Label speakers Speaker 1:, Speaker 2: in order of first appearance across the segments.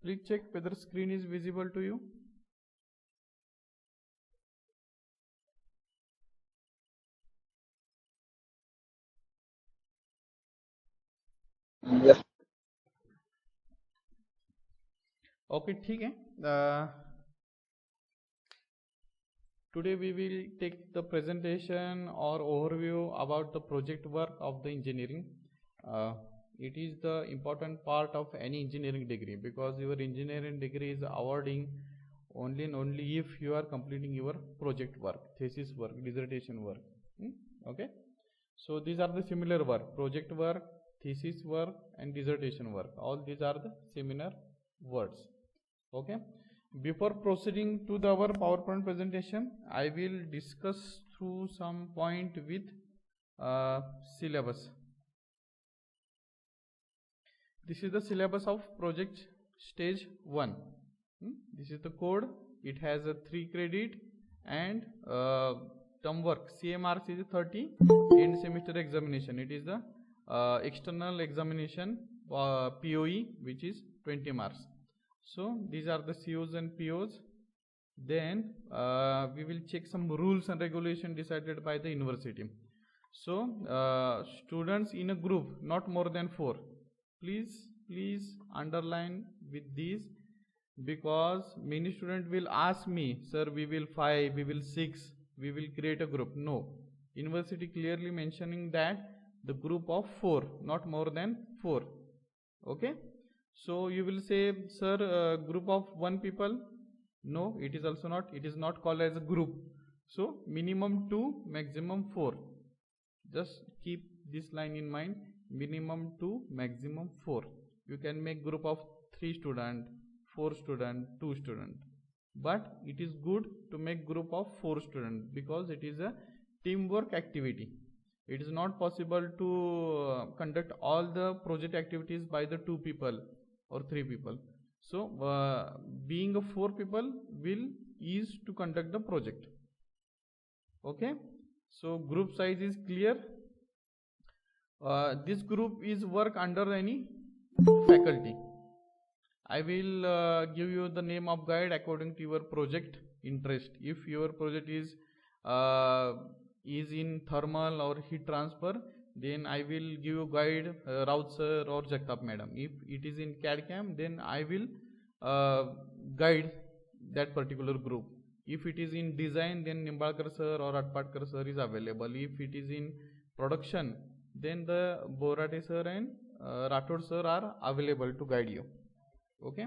Speaker 1: Please check whether screen is visible to you.
Speaker 2: Yes.
Speaker 1: Okay, ठीक है. Today we will take the presentation or overview about the project work of the engineering. It is the important part of any engineering degree, because your engineering degree is awarding only and only if you are completing your project work, thesis work, dissertation work. Okay, so these are the similar work: project work, thesis work and dissertation work. All these are the similar words. Okay, before proceeding to our PowerPoint presentation, I will discuss through some point with syllabus. This is the syllabus of project stage 1. This is the code. It has a 3 credit and term work. CMRC is 30. End semester examination. It is the external examination POE, which is 20 marks. So these are the COs and POs. Then we will check some rules and regulation decided by the university. So students in a group, not more than 4. Please underline with this, because many students will ask me, sir, we will 5, we will 6, we will create a group. No, university clearly mentioning that the group of 4, not more than 4. Okay, so you will say, sir, group of 1 people. No, it is also not. It is not called as a group. So minimum 2, maximum 4. Just keep this line in mind. Minimum 2, maximum 4. You can make group of 3 student, 4 student, 2 student. But it is good to make group of 4 student, because it is a teamwork activity. It is not possible to conduct all the project activities by the 2 people or 3 people. So being a 4 people will ease to conduct the project. Okay, so group size is clear. This group is work under any faculty. I will give you the name of guide according to your project interest. If your project is in thermal or heat transfer, then I will give you guide Raut sir or Jagtap madam. If it is in CAD/CAM, then I will guide that particular group. If it is in design, then Nimbalkar sir or Atpadkar sir is available. If it is in production, then the Borate sir and Rathod sir are available to guide you. Okay,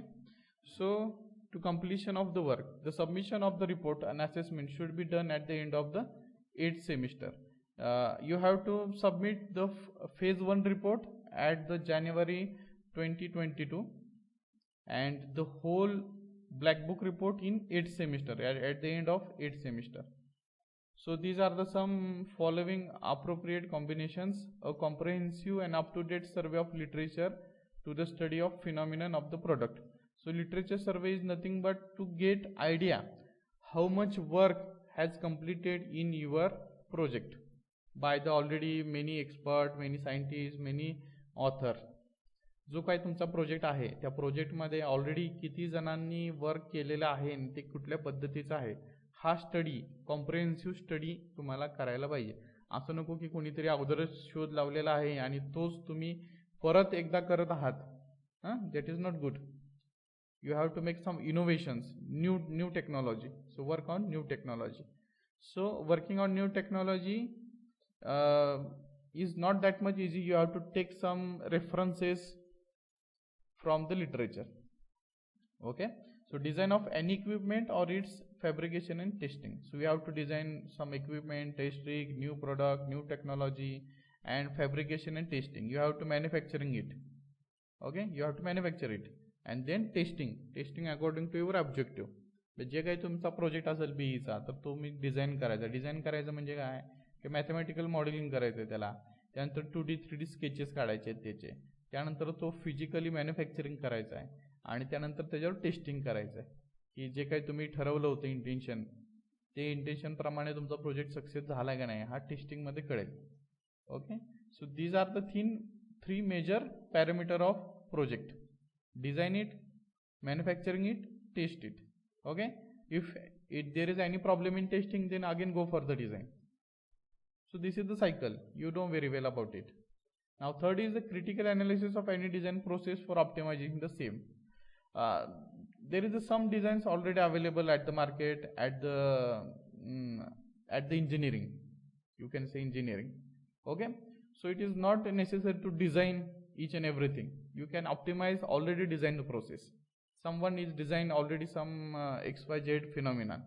Speaker 1: so to completion of the work, the submission of the report and assessment should be done at the end of the 8th semester. You have to submit the phase 1 report at the January 2022 and the whole black book report in 8th semester at the end of 8th semester. So these are the some following appropriate combinations: a comprehensive and up-to-date survey of literature to the study of phenomenon of the product. So literature survey is nothing but to get idea how much work has completed in your project by the already many expert, many scientists, many author. जो काही तुमचा project आहे त्या प्रोजेक्टमध्ये already किती जणांनी work केलेलं आहे आणि ते कुठल्या पद्धतीचं आहे, हा स्टडी, कॉम्प्रिहेन्सिव्ह स्टडी तुम्हाला करायला पाहिजे. असं नको की कोणीतरी अगोदरच शोध लावलेला आहे आणि तोच तुम्ही परत एकदा करत आहात. That is not good. You have to make some innovations, new technology. So work on new technology. So working on new technology is not that much easy. You have to take some references from the literature. Okay, so design of any equipment or its fabrication and testing. So we have to design some equipment, test rig, new product, new technology, and fabrication and testing. You have to manufacturing it. Okay, you have to manufacture it. And then testing according to your objective. जे काही तुमचा project असेल बीईचा, तर तो मी design करायचा म्हणजे काय की मॅथमॅटिकल मॉडेलिंग करायचं आहे त्याला, त्यानंतर 2D 3D स्केचेस काढायचे आहेत त्याचे, त्यानंतर तो फिजिकली मॅन्युफॅक्चरिंग करायचा आहे आणि त्यानंतर त्याच्यावर टेस्टिंग करायचं आहे की जे काही तुम्ही ठरवलं होतं इंटेन्शन, ते इंटेन्शन प्रमाणे तुमचा प्रोजेक्ट सक्सेस झाला का नाही हा टेस्टिंगमध्ये कळेल. Okay, so these are the 3 major parameter of project. Design it, manufacturing it, test it. Okay, if there is any problem in testing, then again go for the design. So this is the cycle, you know very well about it. Now third is the critical analysis of any design process for optimizing the same. There is some designs already available at the market, at the engineering, you can say engineering. Okay, so it is not necessary to design each and everything. You can optimize already designed process. Someone is designed already some XYZ phenomenon,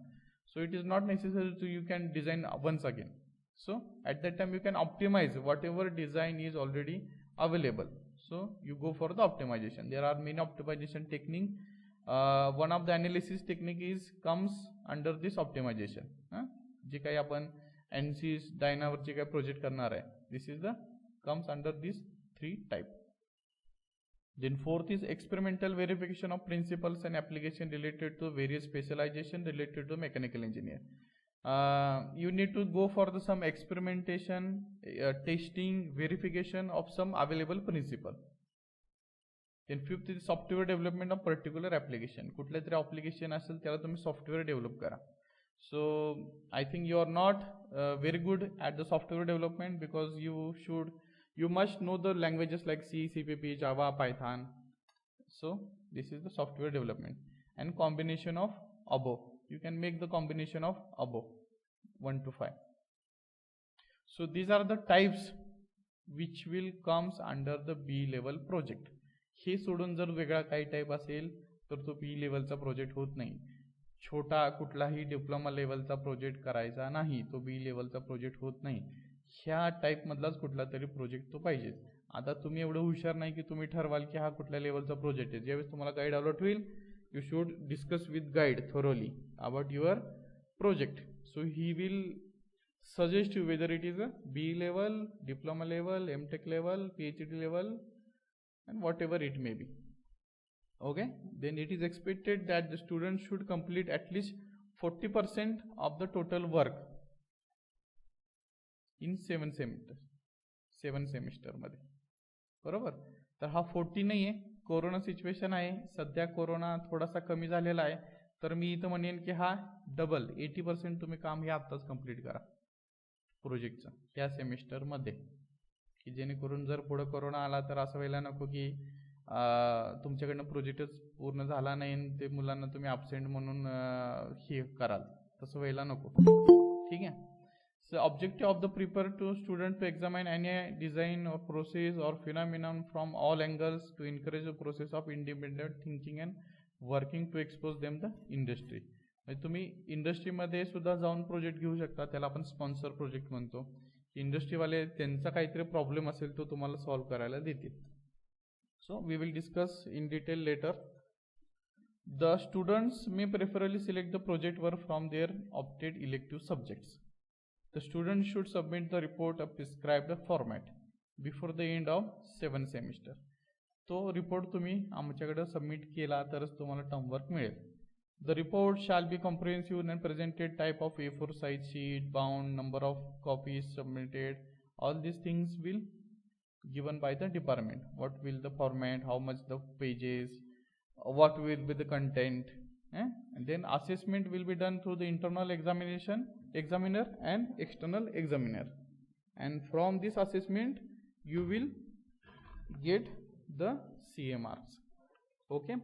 Speaker 1: so it is not necessary to you can design once again. So at that time you can optimize whatever design is already available. So you go for the optimization. There are many optimization technique. One of the analysis technique comes under this optimization. जे काही आपण ANSYS डायनावर जे काही project करणार आहे, this is the comes under these three type. Then fourth is experimental verification of principles and application related to various specialization related to mechanical engineer. You need to go for some experimentation, testing, verification of some available principle. Then fifth is software development of particular application. कुठले तरी application असेल त्याला तुम्ही software develop करा. So I think you are not very good at the software development, because you must know the languages like C, CPP, Java, Python. So this is the software development and combination of above. You can make the combination of above 1 to 5. So these are the types which will comes under the B level project. हे सोडून जर वेगळा काही type असेल तर तो बी लेवलचा project होत नाही. छोटा कुठलाही डिप्लोमा लेवलचा प्रोजेक्ट करायचा नाही, तो बी लेवलचा प्रोजेक्ट होत नाही. ह्या टाइप मधलाच कुठला तरी प्रोजेक्ट तो पाहिजे. आता तुम्ही एवढं हुशार नाही की तुम्ही ठरवाल की हा कुठल्या लेवलचा प्रोजेक्ट आहे. ज्यावेळेस तुम्हाला गाईड अलॉट होईल, you should discuss with guide thoroughly about your project. So he will suggest you whether it is a B level, diploma level, MTech level, PhD level, and whatever it may be. Okay, then it is expected that the student should complete at least 40% of the total work in 7 semester मध्ये. बरोबर, तर हा 40 नाही आहे, corona situation आहे सध्या, corona थोडासा कमी झालेला आहे, तर मी इथं म्हणेन की हा डबल 80% तुम्ही काम हे आत्ताच कंप्लीट करा प्रोजेक्टचं त्या सेमिस्टर मध्ये, की जेणेकरून जर पुढे कोरोना आला तर असं व्हायला नको की तुमच्याकडनं प्रोजेक्टच पूर्ण झाला नाही ते मुलांना तुम्ही ॲब्सेंट म्हणून हे कराल, तसं व्हायला नको. ठीक आहे. So objective of the prepare to student to examine any design or process or phenomenon from all angles to encourage the process of independent thinking and working to expose them the industry. म्हणजे तुम्ही इंडस्ट्रीमध्ये सुद्धा जाऊन project घेऊ शकता, त्याला आपण sponsor project म्हणतो. इंडस्ट्रीवाले त्यांचा काहीतरी प्रॉब्लेम असेल तो तुम्हाला सॉल्व्ह करायला देतील. So we will discuss in detail later. The students may preferably select the project work from their opted elective subjects. The student should submit the report of prescribed format before the end of 7 semester. तो report तुम्ही आमच्याकडे submit केला तरच तुम्हाला term work मिळेल. The report shall be comprehensive and presented type of A4 size sheet, bound, number of copies submitted. All these things will given by the department. What will the format, how much the pages, what will be the content, and then assessment will be done through the internal examiner and external examiner, and from this assessment you will get the CMRs. Okay,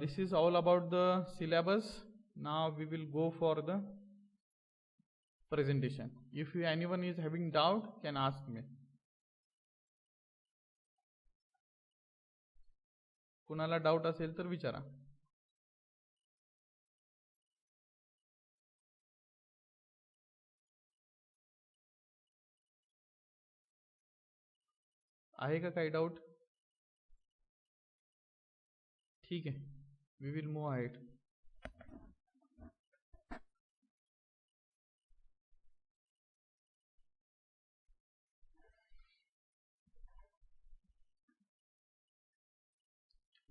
Speaker 1: this is all about the syllabus. Now we will go for the presentation. If anyone is having doubt, can ask me. कुणाला doubt असेल तर विचारा. आहे का काही doubt? ठीक आहे, we will move ahead.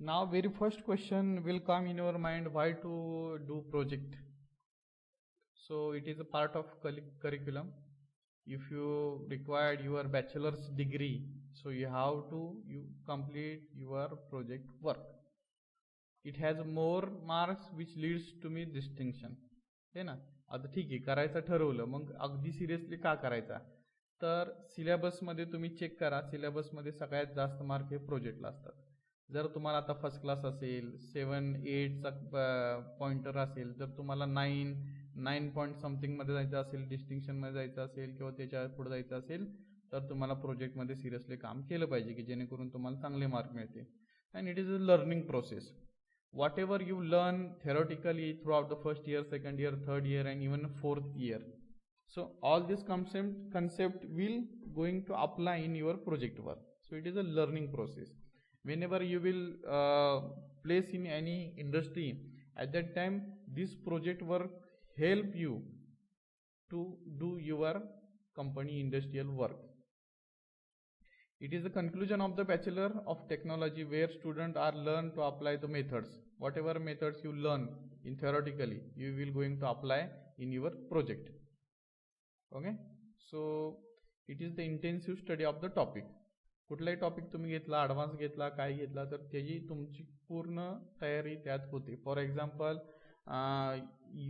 Speaker 1: Now very first question will come in your mind, why to do project? So it is a part of curriculum. If you required your bachelor's degree, so you have to complete your project work. It has more marks which leads to me distinction, है ना. आता ठीक आहे, करायचं ठरवलं, मग अगदी seriously का करायचा, तर सिलेबसमध्ये तुम्ही चेक करा, सिलेबसमध्ये सगळ्यात जास्त मार्क हे प्रोजेक्टला असतात. जर तुम्हाला आता फर्स्ट क्लास असेल, 7-8चा पॉइंटर असेल, तर तुम्हाला 9 पॉईंट समथिंगमध्ये जायचं असेल, डिस्टिंक्शनमध्ये जायचं असेल किंवा त्याच्या पुढे जायचं असेल, तर तुम्हाला प्रोजेक्टमध्ये सिरियसली काम केलं पाहिजे की जेणेकरून तुम्हाला चांगले मार्क मिळतील. And it is a learning process. Whatever you learn theoretically throughout the first year, second year, third year, and even fourth year, so all this concept will going to apply in your project work. So it is a learning process. Whenever you will place in any industry, at that time this project work help you to do your company industrial work. It is the conclusion of the Bachelor of Technology where students are learn to apply the methods. Whatever methods you learn in theoretically, you will going to apply in your project. Okay. So it is the intensive study of the topic. कुठलाही topic तुम्ही घेतला, advance घेतला, काय घेतला, तर त्याची तुमची पूर्ण तयारी त्यात होते. For example,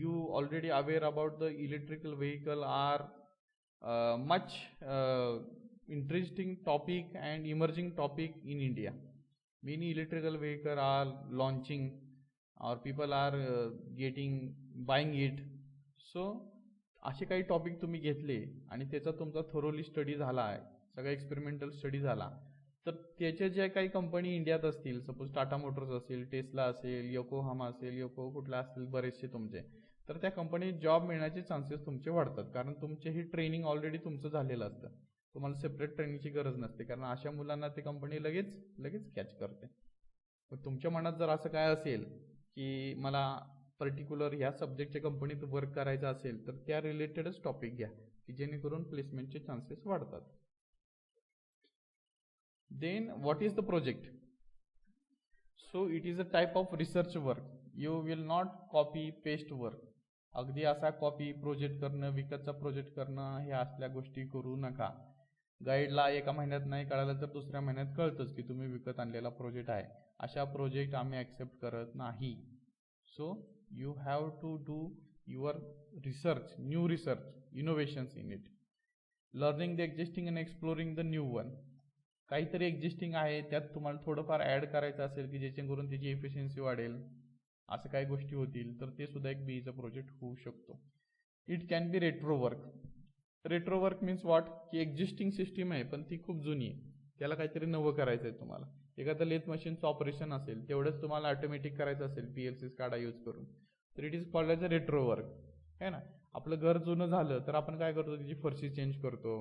Speaker 1: you already aware about the electrical vehicle are much interesting topic and emerging topic in India. Many electrical vehicles are launching or people are buying it. So असे काही टॉपिक तुम्ही घेतले आणि त्याचा तुमचा थोरोली स्टडी झाला आहे, सगळा एक्सपेरिमेंटल स्टडी झाला, तर त्याचे जे काही कंपनी इंडियात असतील, सपोज टाटा मोटर्स असेल, टेस्ला असेल, योकोहामा असेल, कुठला असेल, बरेचसे तुमचे, तर त्या कंपनीत जॉब मिळण्याचे चान्सेस तुमचे वाढतात. कारण तुमचे ही ट्रेनिंग ऑलरेडी तुमचं झालेलं असतं, तुम्हाला सेपरेट ट्रेनिंगची गरज नसते, कारण अशा मुलांना ते कंपनी लगेच कॅच करते. मग तुमच्या मनात जर असं काय असेल की मला पर्टिक्युलर ह्या सब्जेक्टच्या कंपनीत वर्क करायचं असेल, तर त्या रिलेटेडच टॉपिक घ्या की जेणेकरून प्लेसमेंटचे चान्सेस वाढतात. Then what is the project? So it is a type of research work. You will not copy paste work. अगदी असा कॉपी प्रोजेक्ट करणं, विकतचा प्रोजेक्ट करणं, हे असल्या गोष्टी करू नका. गाईडला एका महिन्यात नाही कळालं तर दुसऱ्या महिन्यात कळतंच की तुम्ही विकत आणलेला प्रोजेक्ट आहे. अशा प्रोजेक्ट आम्ही ॲक्सेप्ट करत नाही. So you have to do your research, new research, innovations in it. Learning the existing and exploring the new one. काहीतरी एक्झिस्टिंग आहे त्यात तुम्हाला थोडंफार ॲड करायचं असेल की जेणेकरून त्याची एफिशियन्सी वाढेल, असं काही गोष्टी होतील, तर ते सुद्धा एक बीईचा प्रोजेक्ट होऊ शकतो. It can B retro work. Retro work means what, की एक्झिस्टिंग सिस्टीम आहे पण ती खूप जुनी आहे, त्याला काहीतरी नवं करायचं आहे तुम्हाला. एखादं लेथ मशीनचं ऑपरेशन असेल, तेवढंच तुम्हाला ऑटोमॅटिक करायचं असेल PLCs कार्डा यूज करून, तर it is called as a retro work, है ना. आपलं घर जुनं झालं तर आपण काय करतो, त्याची फरशी चेंज करतो,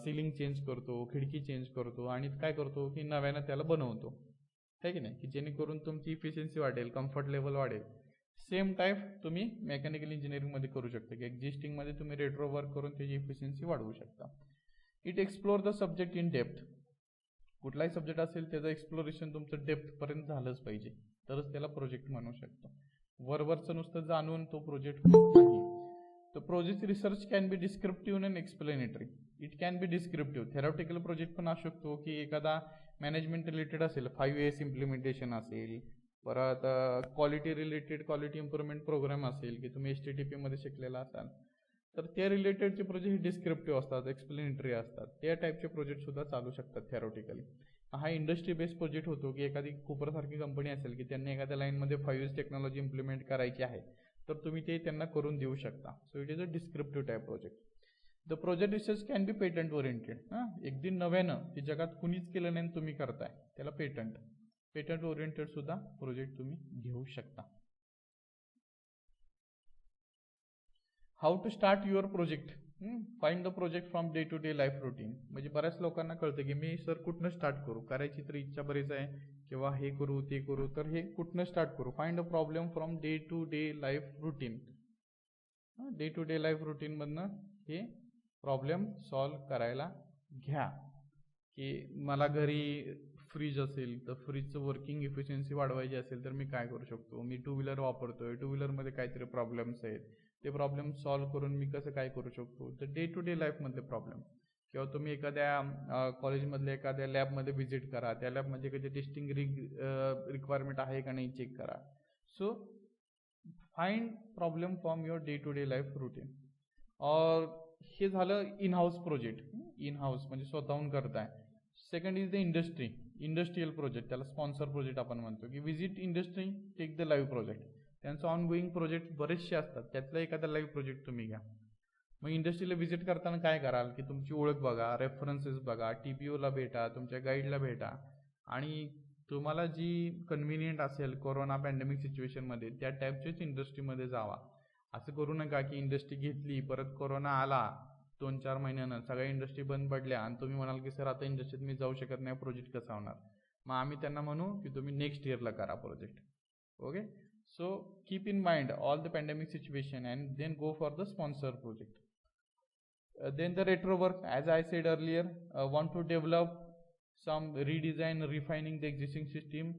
Speaker 1: सिलिंग चेंज करतो, खिडकी चेंज करतो आणि काय करतो की नव्यानं त्याला बनवतो, है की नाही, की जेणेकरून तुमची इफिशियन्सी वाढेल, कम्फर्ट लेवल वाढेल. सेम टाईप तुम्ही मेकॅनिकल इंजिनिअरिंगमध्ये करू शकता की एक्झिस्टिंगमध्ये तुम्ही रेट्रो वर्क करून त्याची इफिशियन्सी वाढवू शकता. It explore the subject in depth. कुठलाही सब्जेक्ट असेल त्याचं एक्सप्लोरेशन तुमचं डेप्थपर्यंत झालंच पाहिजे, तरच त्याला प्रोजेक्ट म्हणू शकतो. वरवरचं नुसतं जाणून तो प्रोजेक्ट होत नाही. तर project research can be descriptive and explanatory. It can B descriptive. Theoretical project पण असू शकतो की एखादा मॅनेजमेंट रिलेटेड असेल, 5S इम्प्लिमेंटेशन असेल, परत quality related quality improvement program असेल की तुम्ही HTTP मध्ये शिकलेला असाल, तर त्या रिलेटेडचे प्रोजेक्ट डिस्क्रिप्टिव्ह असतात, एक्सप्लेनेटरी असतात. त्या टाईपचे प्रोजेक्ट सुद्धा चालू शकतात थेरॉटिकली. हा इंडस्ट्री बेस्ड प्रोजेक्ट होतो की एखादी कुपरसारखी कंपनी असेल की त्यांनी एखाद्या लाईनमध्ये 5S टेक्नॉलॉजी इम्प्लिमेंट करायची आहे, तर तुम्ही ते त्यांना करून देऊ शकता. So it is a descriptive type project. The project research can be patent oriented. अगदी नव्यानं ते जगात कुणीच केलं नाही तुम्ही करताय, त्याला पेटंट ओरिएंटेड सुद्धा प्रोजेक्ट तुम्ही घेऊ शकता. How to start your project. Find the project from day to day life routine. म्हणजे बऱ्याच लोकांना कळतं की मी सर कुठनं स्टार्ट करू, करायची तर इच्छा बरीच आहे किंवा हे करू ते करू, तर हे कुठनं स्टार्ट करू. Find a problem from day to day life routine. Day to day life रुटीनमधनं हे प्रॉब्लेम सॉल्व करायला घ्या. की मला घरी फ्रीज असेल तर फ्रीजचं वर्किंग इफिशियन्सी वाढवायची असेल तर मी काय करू शकतो. मी 2 व्हीलर वापरतोय, 2 व्हीलरमध्ये काहीतरी प्रॉब्लेम्स आहेत, ते प्रॉब्लेम सॉल्व करून मी कसं काय करू शकतो. तर डे टू डे लाईफमधले प्रॉब्लेम. किंवा तुम्ही एखाद्या कॉलेजमधल्या एखाद्या लॅबमध्ये व्हिजिट करा, त्या लॅबमध्ये एखादी टेस्टिंग रिक्वायरमेंट आहे का नाही चेक करा. So find problem from your day to day life routine. और हे झालं in house project. In house म्हणजे स्वतःहून करताय. Second is the industrial project, त्याला स्पॉन्सर प्रोजेक्ट आपण म्हणतो, की visit industry, take the live project. त्यांचं ऑनगोईंग प्रोजेक्ट बरेचसे असतात, त्यातलं एखादा लाईव्ह प्रोजेक्ट तुम्ही घ्या. मग इंडस्ट्रीला व्हिजिट करताना काय कराल, की तुमची ओळख बघा, रेफरन्सेस बघा, TPOला भेटा, तुमच्या गाईडला भेटा, आणि तुम्हाला जी कन्व्हिनियंट असेल कोरोना पॅन्डेमिक सिच्युएशनमध्ये त्या टाईपच्याच इंडस्ट्रीमध्ये जावा. असं करू नका की इंडस्ट्री घेतली, परत कोरोना आला, 2-4 महिन्यानं सगळ्या इंडस्ट्री बंद पडल्या आणि तुम्ही म्हणाल की सर आता इंडस्ट्रीत मी जाऊ शकत नाही, प्रोजेक्ट कसा होणार. मग आम्ही त्यांना म्हणू की तुम्ही नेक्स्ट इयरला करा project. Okay. So keep in mind all the pandemic situation and then go for the sponsor project. Then the retro work, as I said earlier, want to develop some redesign, refining the existing system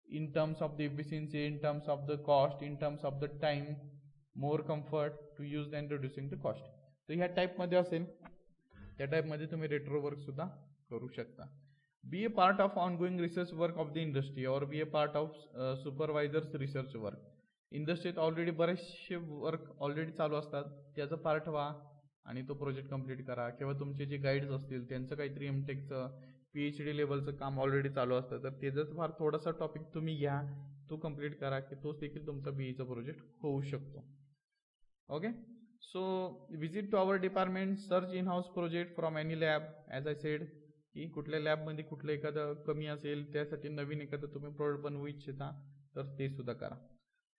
Speaker 1: in terms of the efficiency, in terms of the cost, in terms of the time, more comfort to use and reducing the cost. तर ह्या टाईपमध्ये असेल, त्या टाईपमध्ये तुम्ही retro work सुद्धा करू शकता. Be a part of ongoing research work of the industry or be a part of supervisors research work. इंडस्ट्रीत ऑलरेडी बरेचसे वर्क ऑलरेडी चालू असतात, त्याचं पार्ट व्हा आणि तो प्रोजेक्ट कंप्लीट करा. किंवा तुमचे जे गाईड्स असतील त्यांचं काहीतरी एमटेकचं PhD लेवलचं काम ऑलरेडी चालू असतं, तर त्याचं फार थोडासा टॉपिक तुम्ही घ्या, तो कंप्लीट करा, की तोच देखील तुमचा BEचा प्रोजेक्ट होऊ शकतो. Okay. So visit to our department, search in house project from any lab. As I said की कुठल्या लॅबमध्ये कुठलं एखादं कमी असेल, त्यासाठी नवीन एखादं तुम्ही प्रोडक्ट बनवू इच्छिता तर ते सुद्धा करा.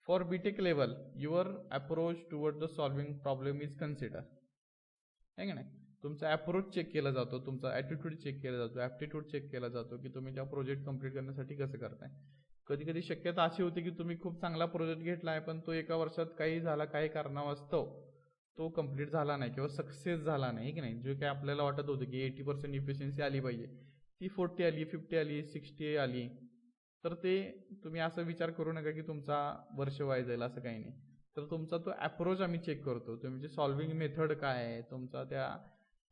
Speaker 1: For BTech level your approach toward the solving problem is consider. आहे का नाही. तुमचा अप्रोच चेक केला जातो, तुमचा ॲटिट्यूड चेक केला जातो, ॲप्टिट्यूड चेक केला जातो, की तुम्ही त्या प्रोजेक्ट कंप्लीट करण्यासाठी कसं करताय. कधी कधी शक्यता अशी होती की तुम्ही खूप चांगला प्रोजेक्ट घेतला आहे, पण तो एका वर्षात काही झाला, काही कारणास्तव तो कंप्लीट झाला नाही किंवा सक्सेस झाला नाही, की नाही. जे काय आपल्याला वाटत होतं की 80% इफिशियन्सी आली पाहिजे, ती 40 आली, 50 आली, 60 आली, तर ते तुम्ही असं विचार करू नका की तुमचा वर्ष वाया जाईल, असं काही नाही. तर तुमचा तो अप्रोच आम्ही चेक करतो, तुमची सॉल्विंग मेथड काय आहे, तुमचा त्या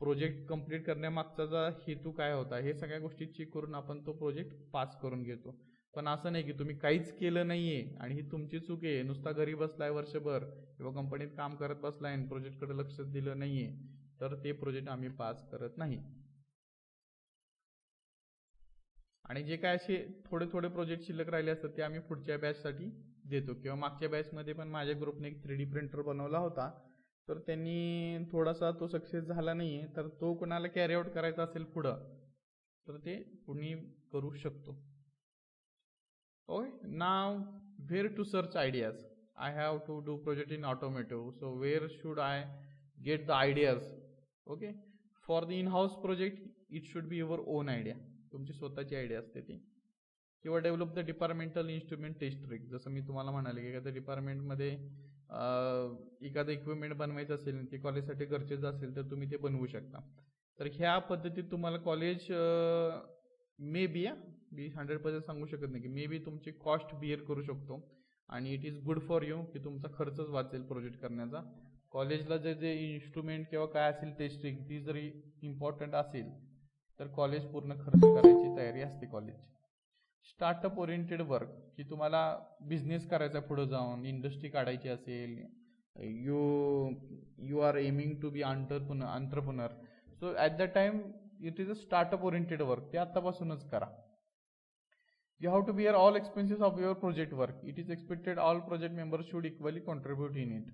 Speaker 1: प्रोजेक्ट कंप्लीट करण्यामागचा हेतू काय होता, हे सगळ्या गोष्टी चेक करून आपण तो प्रोजेक्ट पास करून घेतो. पण असं नाही की तुम्ही काहीच केलं नाहीये आणि ही तुमची चूक आहे, नुसता घरी बसलाय वर्षभर किंवा कंपनीत काम करत बसलाय आणि प्रोजेक्टकडे लक्ष दिलं नाहीये, तर ते प्रोजेक्ट आम्ही पास करत नाही. आणि जे काय असे थोडे थोडे प्रोजेक्ट शिल्लक राहिले असतात ते आम्ही पुढच्या बॅचसाठी देतो. किंवा मागच्या बॅचमध्ये पण माझ्या ग्रुपने एक 3D प्रिंटर बनवला होता, तर त्यांनी थोडासा तो सक्सेस झाला नाहीये, तर तो कोणाला कॅरी आउट करायचा असेल पुढं तर ते कुणी करू शकतो. Okay. Now where to search ideas. I have to do project in automotive, so where should I get the ideas? Okay. For the in-house project it should be your own idea, तुमची स्वतःची idea असते ती. किंवा develop the departmental instrument test trick. जसं मी तुम्हाला म्हणाले की एखाद्या डिपार्टमेंटमध्ये एखादं इक्विपमेंट बनवायचं असेल, ते कॉलेजसाठी गरजेचं असेल, तर तुम्ही ते बनवू शकता. तर ह्या पद्धतीत तुम्हाला कॉलेज मे बी मी 100% सांगू शकत नाही की मे बी तुमची कॉस्ट बिअर करू शकतो आणि it is good for you की तुमचा खर्चच वाचेल प्रोजेक्ट करण्याचा. कॉलेजला जे जे इन्स्ट्रुमेंट किंवा काय असेल टेस्टिंग ती जरी इम्पॉर्टंट असेल तर कॉलेज पूर्ण खर्च करायची तयारी असते कॉलेजची. स्टार्टअप ओरिएंटेड वर्क, की तुम्हाला बिझनेस करायचा पुढे जाऊन, इंडस्ट्री काढायची असेल, you are aiming to be entrepreneur, so at the time it is a startup oriented work, ते आत्तापासूनच करा. You have to bear all expenses of your project work. It is expected all project members should equally contribute in it.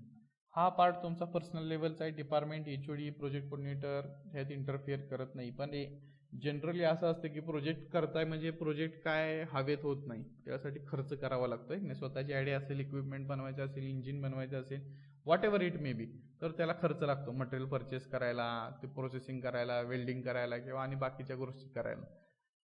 Speaker 1: हा part तुमचा personal लेवलचा आहे. Department, HOD, project coordinator ह्यात interfere करत नाही. पण जनरली असं असतं की प्रोजेक्ट करताय म्हणजे प्रोजेक्ट काय हवेत होत नाही, त्यासाठी खर्च करावा लागतोय. नाही स्वतःची आयडिया असेल, इक्विपमेंट बनवायचं असेल, इंजिन बनवायचं असेल, what ever it may be, तर त्याला खर्च लागतो. मटेरियल परचेस करायला, ते प्रोसेसिंग करायला, वेल्डिंग करायला किंवा आणि बाकीच्या गोष्टी करायला.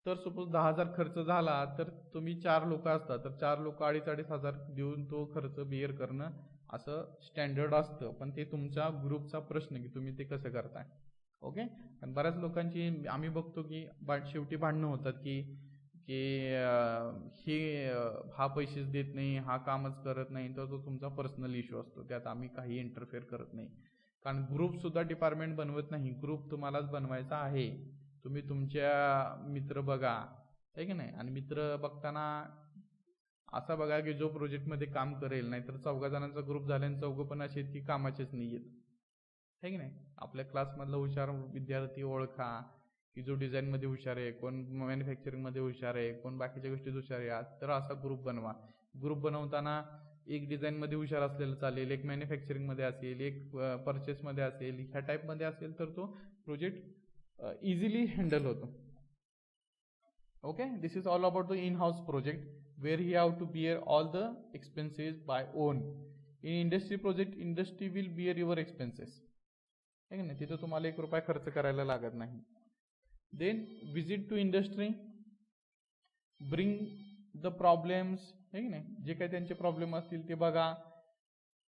Speaker 1: तर सपोज 10,000 खर्च झाला, तर तुम्ही 4 लोक असतात, तर 4 लोक 2,500 देऊन तो खर्च बिअर करणं असं स्टँडर्ड असतं. पण ते तुमच्या ग्रुपचा प्रश्न की तुम्ही ते कसं करताय. ओके. कारण बऱ्याच लोकांची आम्ही बघतो की शेवटी भांडणं होतात की की हे हा पैसेच देत नाही, हा कामच करत नाही, तर तो तुमचा पर्सनल इश्यू असतो, त्यात आम्ही काही इंटरफेअर करत नाही. कारण ग्रुप सुद्धा डिपार्टमेंट बनवत नाही, ग्रुप तुम्हालाच बनवायचा आहे. तुम्ही तुमच्या मित्र बघा, आहे की नाही, आणि मित्र बघताना असा बघा की जो प्रोजेक्टमध्ये काम करेल, नाहीतर 4 जणांचा ग्रुप झाल्याने 4 पण असे की कामाचेच नाही आहेत, आहे की नाही. आपल्या क्लासमधला हुशार विद्यार्थी ओळखा की जो डिझाईनमध्ये हुशार आहे, कोण मॅन्युफॅक्चरिंगमध्ये हुशार आहे, कोण बाकीच्या गोष्टीत हुशार आहे, तर असा ग्रुप बनवा. ग्रुप बनवताना एक डिझाईनमध्ये हुशार असलेलं चालेल, एक मॅन्युफॅक्चरिंगमध्ये असेल, एक परचेसमध्ये असेल, ह्या टाईपमध्ये असेल तर तो प्रोजेक्ट इझिली हँडल होतो. Okay, this is all about the in house project where he have to bear all the expenses by own. In industry project, industry will bear your expenses, है ना, तिथे तुम्हाला 1 रुपया खर्च करायला लागत नाही. Then visit to industry, bring the problems, है की नाही, जे काही त्यांचे प्रॉब्लेम असतील ते बघा,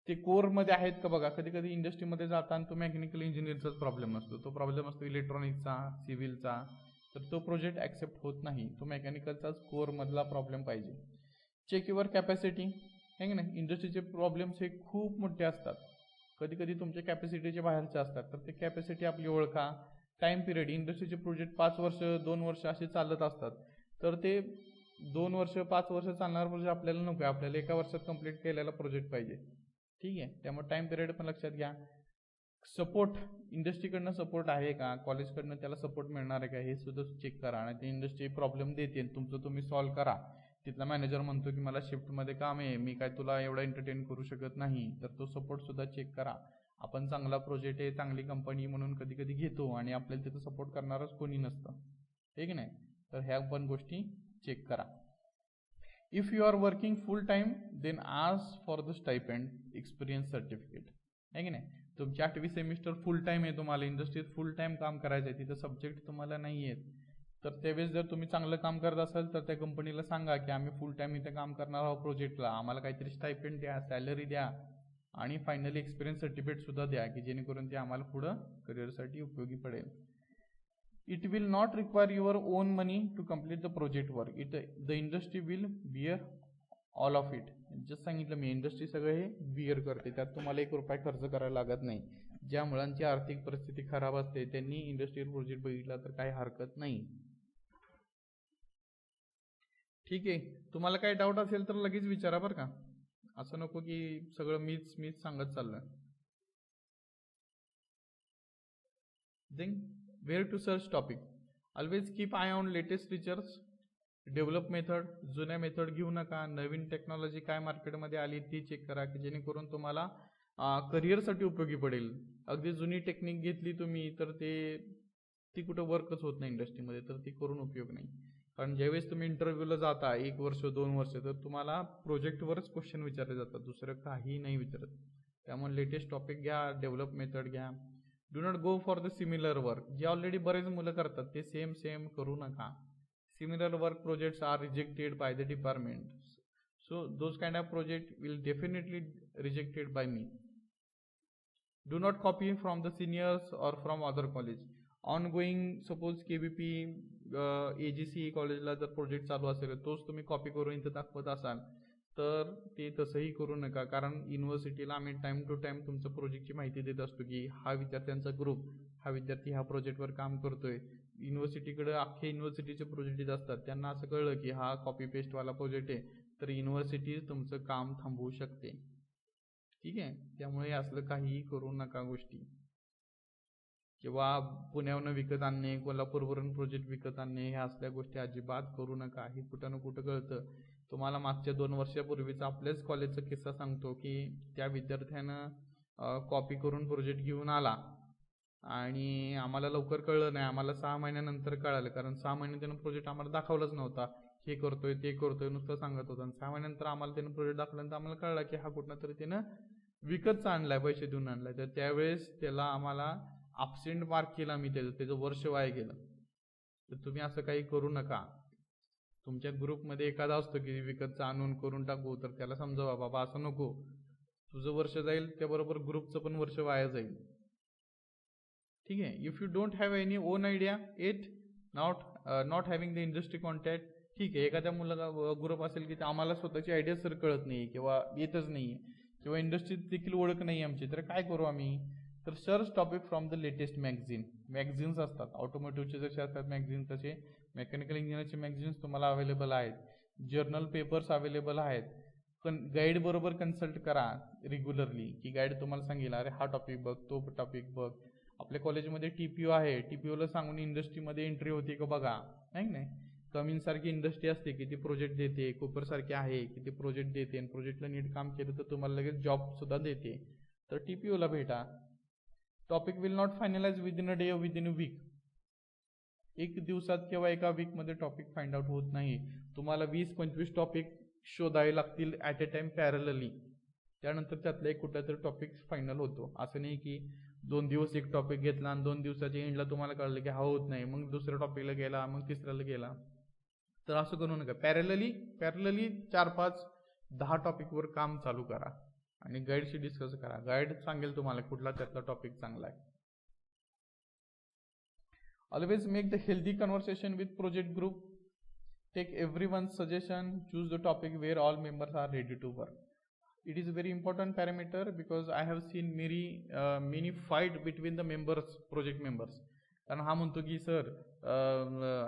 Speaker 1: ते कोरमध्ये आहेत का बघा. कधी कधी इंडस्ट्रीमध्ये जाताना तो मेकॅनिकल इंजिनिअरचाच प्रॉब्लेम असतो, तो प्रॉब्लेम असतो इलेक्ट्रॉनिक्सचा, सिव्हिलचा, तर तो प्रोजेक्ट ॲक्सेप्ट होत नाही, तो मेकॅनिकलचाच कोअरमधला प्रॉब्लेम पाहिजे. चेक युअर कॅपॅसिटी, है की नाही. इंडस्ट्रीचे प्रॉब्लेम्स हे खूप मोठे असतात, कधी कधी तुमच्या कॅपॅसिटीचे बाहेरचे असतात, तर ते कॅपॅसिटी आपली ओळखा. टाईम पिरियड, इंडस्ट्रीचे प्रोजेक्ट 5 वर्ष 2 वर्ष असे चालत असतात, तर ते 2 वर्ष 5 वर्ष चालणारा प्रोजेक्ट आपल्याला नको आहे, आपल्याला 1 वर्षात कंप्लीट केलेला प्रोजेक्ट पाहिजे, ठीक आहे. त्यामुळे टाईम पिरियड पण लक्षात घ्या. सपोर्ट, इंडस्ट्रीकडनं सपोर्ट आहे का, कॉलेजकडनं त्याला सपोर्ट मिळणार आहे का, हे सुद्धा चेक करा. आणि ते इंडस्ट्री प्रॉब्लेम देते, तुमचं तुम्ही सॉल्व्ह करा. तिथला मॅनेजर म्हणतो की मला शिफ्टमध्ये काम आहे, मी काय तुला एवढा एंटरटेन करू शकत नाही, तर तो सपोर्ट सुद्धा चेक करा. आपण चांगला प्रोजेक्ट आहे, चांगली कंपनी म्हणून कधी कधी घेतो आणि आपल्याला तिथं सपोर्ट करणारच कोणी नसतं, हे की नाही. तर ह्या पण गोष्टी चेक करा. If you are working full time then ask for the stipend experience certificate, आहे की नाही. तुमची 8वी सेमिस्टर फुल टाइम आहे, तुम्हाला इंडस्ट्रीत फुल टाइम काम करायचं आहे, तिथं सब्जेक्ट तुम्हाला नाही आहेत, तर त्यावेळेस जर तुम्ही चांगलं काम करत असाल तर त्या कंपनीला सांगा की आम्ही फुल टाइम इथे काम करणार आहोत प्रोजेक्टला, आम्हाला काहीतरी स्टायपेंड द्या, सॅलरी द्या, आणि फायनली एक्सपिरियन्स सर्टिफिकेट सुद्धा द्या, की जेणेकरून ते आम्हाला पुढं करिअरसाठी उपयोगी पडेल. It will not require your own money to complete the project work, the industry will bear all of it. Just सांगितलं मी, इंडस्ट्री सगळं हे बिअर करते, त्यात तुम्हाला 1 रुपया खर्च करायला लागत नाही. ज्या मुलांची आर्थिक परिस्थिती खराब असते त्यांनी इंडस्ट्रियल प्रोजेक्ट बघितला तर काही हरकत नाही, ठीक आहे. तुम्हाला काही डाऊट असेल तर लगेच विचारा बरं का, असं नको की सगळं मीच सांगत चाललोय. Then where to search topic, always keep eye on latest features, develop method, जुन्या मेथड घेऊ नका, नवीन टेक्नॉलॉजी काय मार्केटमध्ये आली ती चेक करा, की जेणेकरून तुम्हाला करिअरसाठी उपयोगी पडेल. अगदी जुनी टेक्निक घेतली तुम्ही तर ती कुठं वर्कच होत नाही इंडस्ट्रीमध्ये, तर ती करून उपयोग नाही. कारण ज्यावेळेस तुम्ही इंटरव्ह्यूला जाता 1 वर्ष 2 वर्ष, तर तुम्हाला प्रोजेक्टवरच क्वेश्चन विचारले जातात, दुसरं काही नाही विचारत. त्यामुळे लेटेस्ट टॉपिक घ्या, डेव्हलप मेथड घ्या. Do not go for the similar work, जे ऑलरेडी बरेच मुलं करतात ते सेम करू नका. Similar work projects are rejected by the department, so those kind of project will definitely rejected by me. Do not copy from the seniors or from other college. Ongoing, suppose KBP AGC कॉलेजला जर project चालू असेल तोच तुम्ही copy करून इथं दाखवत असाल तर ते तसंही करू नका. कारण युनिव्हर्सिटीला आम्ही टाइम टू टाइम तुमचं प्रोजेक्टची माहिती देत असतो की हा विद्यार्थ्यांचा ग्रुप, हा विद्यार्थी ह्या प्रोजेक्टवर काम करतोय. युनिव्हर्सिटीकडे अख्खे युनिव्हर्सिटीचे प्रोजेक्ट असतात, त्यांना असं कळलं की हा कॉपी पेस्टवाला प्रोजेक्ट आहे तर युनिव्हर्सिटी तुमचं काम थांबवू शकते, ठीक आहे. त्यामुळे असलं काहीही करू नका गोष्टी, किंवा पुण्यावरून विकत आणणे, कोल्हापूरवरून प्रोजेक्ट विकत आणणे, ह्या असल्या गोष्टी अजिबात करू नका. हे कुठं ना कुठं कळतं. तुम्हाला मागच्या 2 वर्षापूर्वीचा आपल्याच कॉलेजचा किस्सा सांगतो की त्या विद्यार्थ्यानं कॉपी करून प्रोजेक्ट घेऊन आला आणि आम्हाला लवकर कळलं नाही, आम्हाला 6 महिन्यानंतर कळालं, कारण 6 महिने त्यानं प्रोजेक्ट आम्हाला दाखवलाच नव्हता. हे करतोय ते करतोय नुसतं सांगत होता, आणि 6 महिन्यानंतर आम्हाला त्यानं प्रोजेक्ट दाखवल्यानंतर आम्हाला कळलं की हा कुठनं तरी त्यानं विकतचा आणलाय, पैसे देऊन आणलाय. तर त्यावेळेस त्याला आम्हाला ॲब्सेंट मार्क केला मी, त्याचं वर्ष वाया गेलं. तर तुम्ही असं काही करू नका. तुमच्या ग्रुपमध्ये एखादा असतो की विकतचा आणून करून टाकू, तर त्याला समजावा बाबा असं नको, तुझं वर्ष जाईल त्याबरोबर ग्रुपचं पण वर्ष वाया जाईल, ठीक आहे. If you don't have any on idea it not having the industry contact, ठीक आहे. एखाद्या मुलाला ग्रुप असेल की आम्हाला स्वतःची आयडिया सर कळत नाही किंवा येतच नाही किंवा इंडस्ट्रीत देखील ओळख नाही आमची, तर काय करू आम्ही, तर search topic from the latest magazines असतात, ऑटोमोटिव्हचे जसे असतात मॅगझिन तसे मेकॅनिकल इंजिनिअरचे मॅगझिन्स तुम्हाला अवेलेबल आहेत, जर्नल पेपर्स अवेलेबल आहेत. पण गाईड बरोबर कन्सल्ट करा रेग्युलरली, की गाईड तुम्हाला सांगेल अरे हा टॉपिक बघ, तो टॉपिक बघ. आपल्या कॉलेजमध्ये TPO आहे, TPOला सांगून इंडस्ट्रीमध्ये एंट्री होते का बघा, नाही. कमिन्स सारखी इंडस्ट्री असते की ती प्रोजेक्ट देते, कूपर सारखी आहे की ती प्रोजेक्ट देते आणि प्रोजेक्टला नीट काम केलं तर तुम्हाला लगेच जॉब सुद्धा देते. तर TPOला भेटा. Topic will not finalise within a day, within a week. एक दिवसात किंवा एका वीकमध्ये टॉपिक फाइंड आउट होत नाही. तुम्हाला 20-25 टॉपिक शोधावे लागतील ॲट अ टाइम पॅरलली. त्यानंतर त्यातला एक कुठला तरी टॉपिक फायनल होतो. असं नाही की 2 दिवस एक टॉपिक घेतला आणि 2 दिवसाच्या एंडला तुम्हाला कळलं की हा होत नाही, मग दुसऱ्या टॉपिकला गेला, मग तिसऱ्याला गेला. तर असं करू नका. पॅरलली 4-5-10 टॉपिकवर काम चालू करा आणि गाईडशी डिस्कस करा. गाईड सांगेल तुम्हाला कुठला त्यातला टॉपिक चांगला आहे. Always make the healthy conversation with project group. Take everyone's suggestion, choose the topic where all members are ready to work. It is a very important parameter because I have seen many fight between the members, project members. कारण हा म्हणतो की sir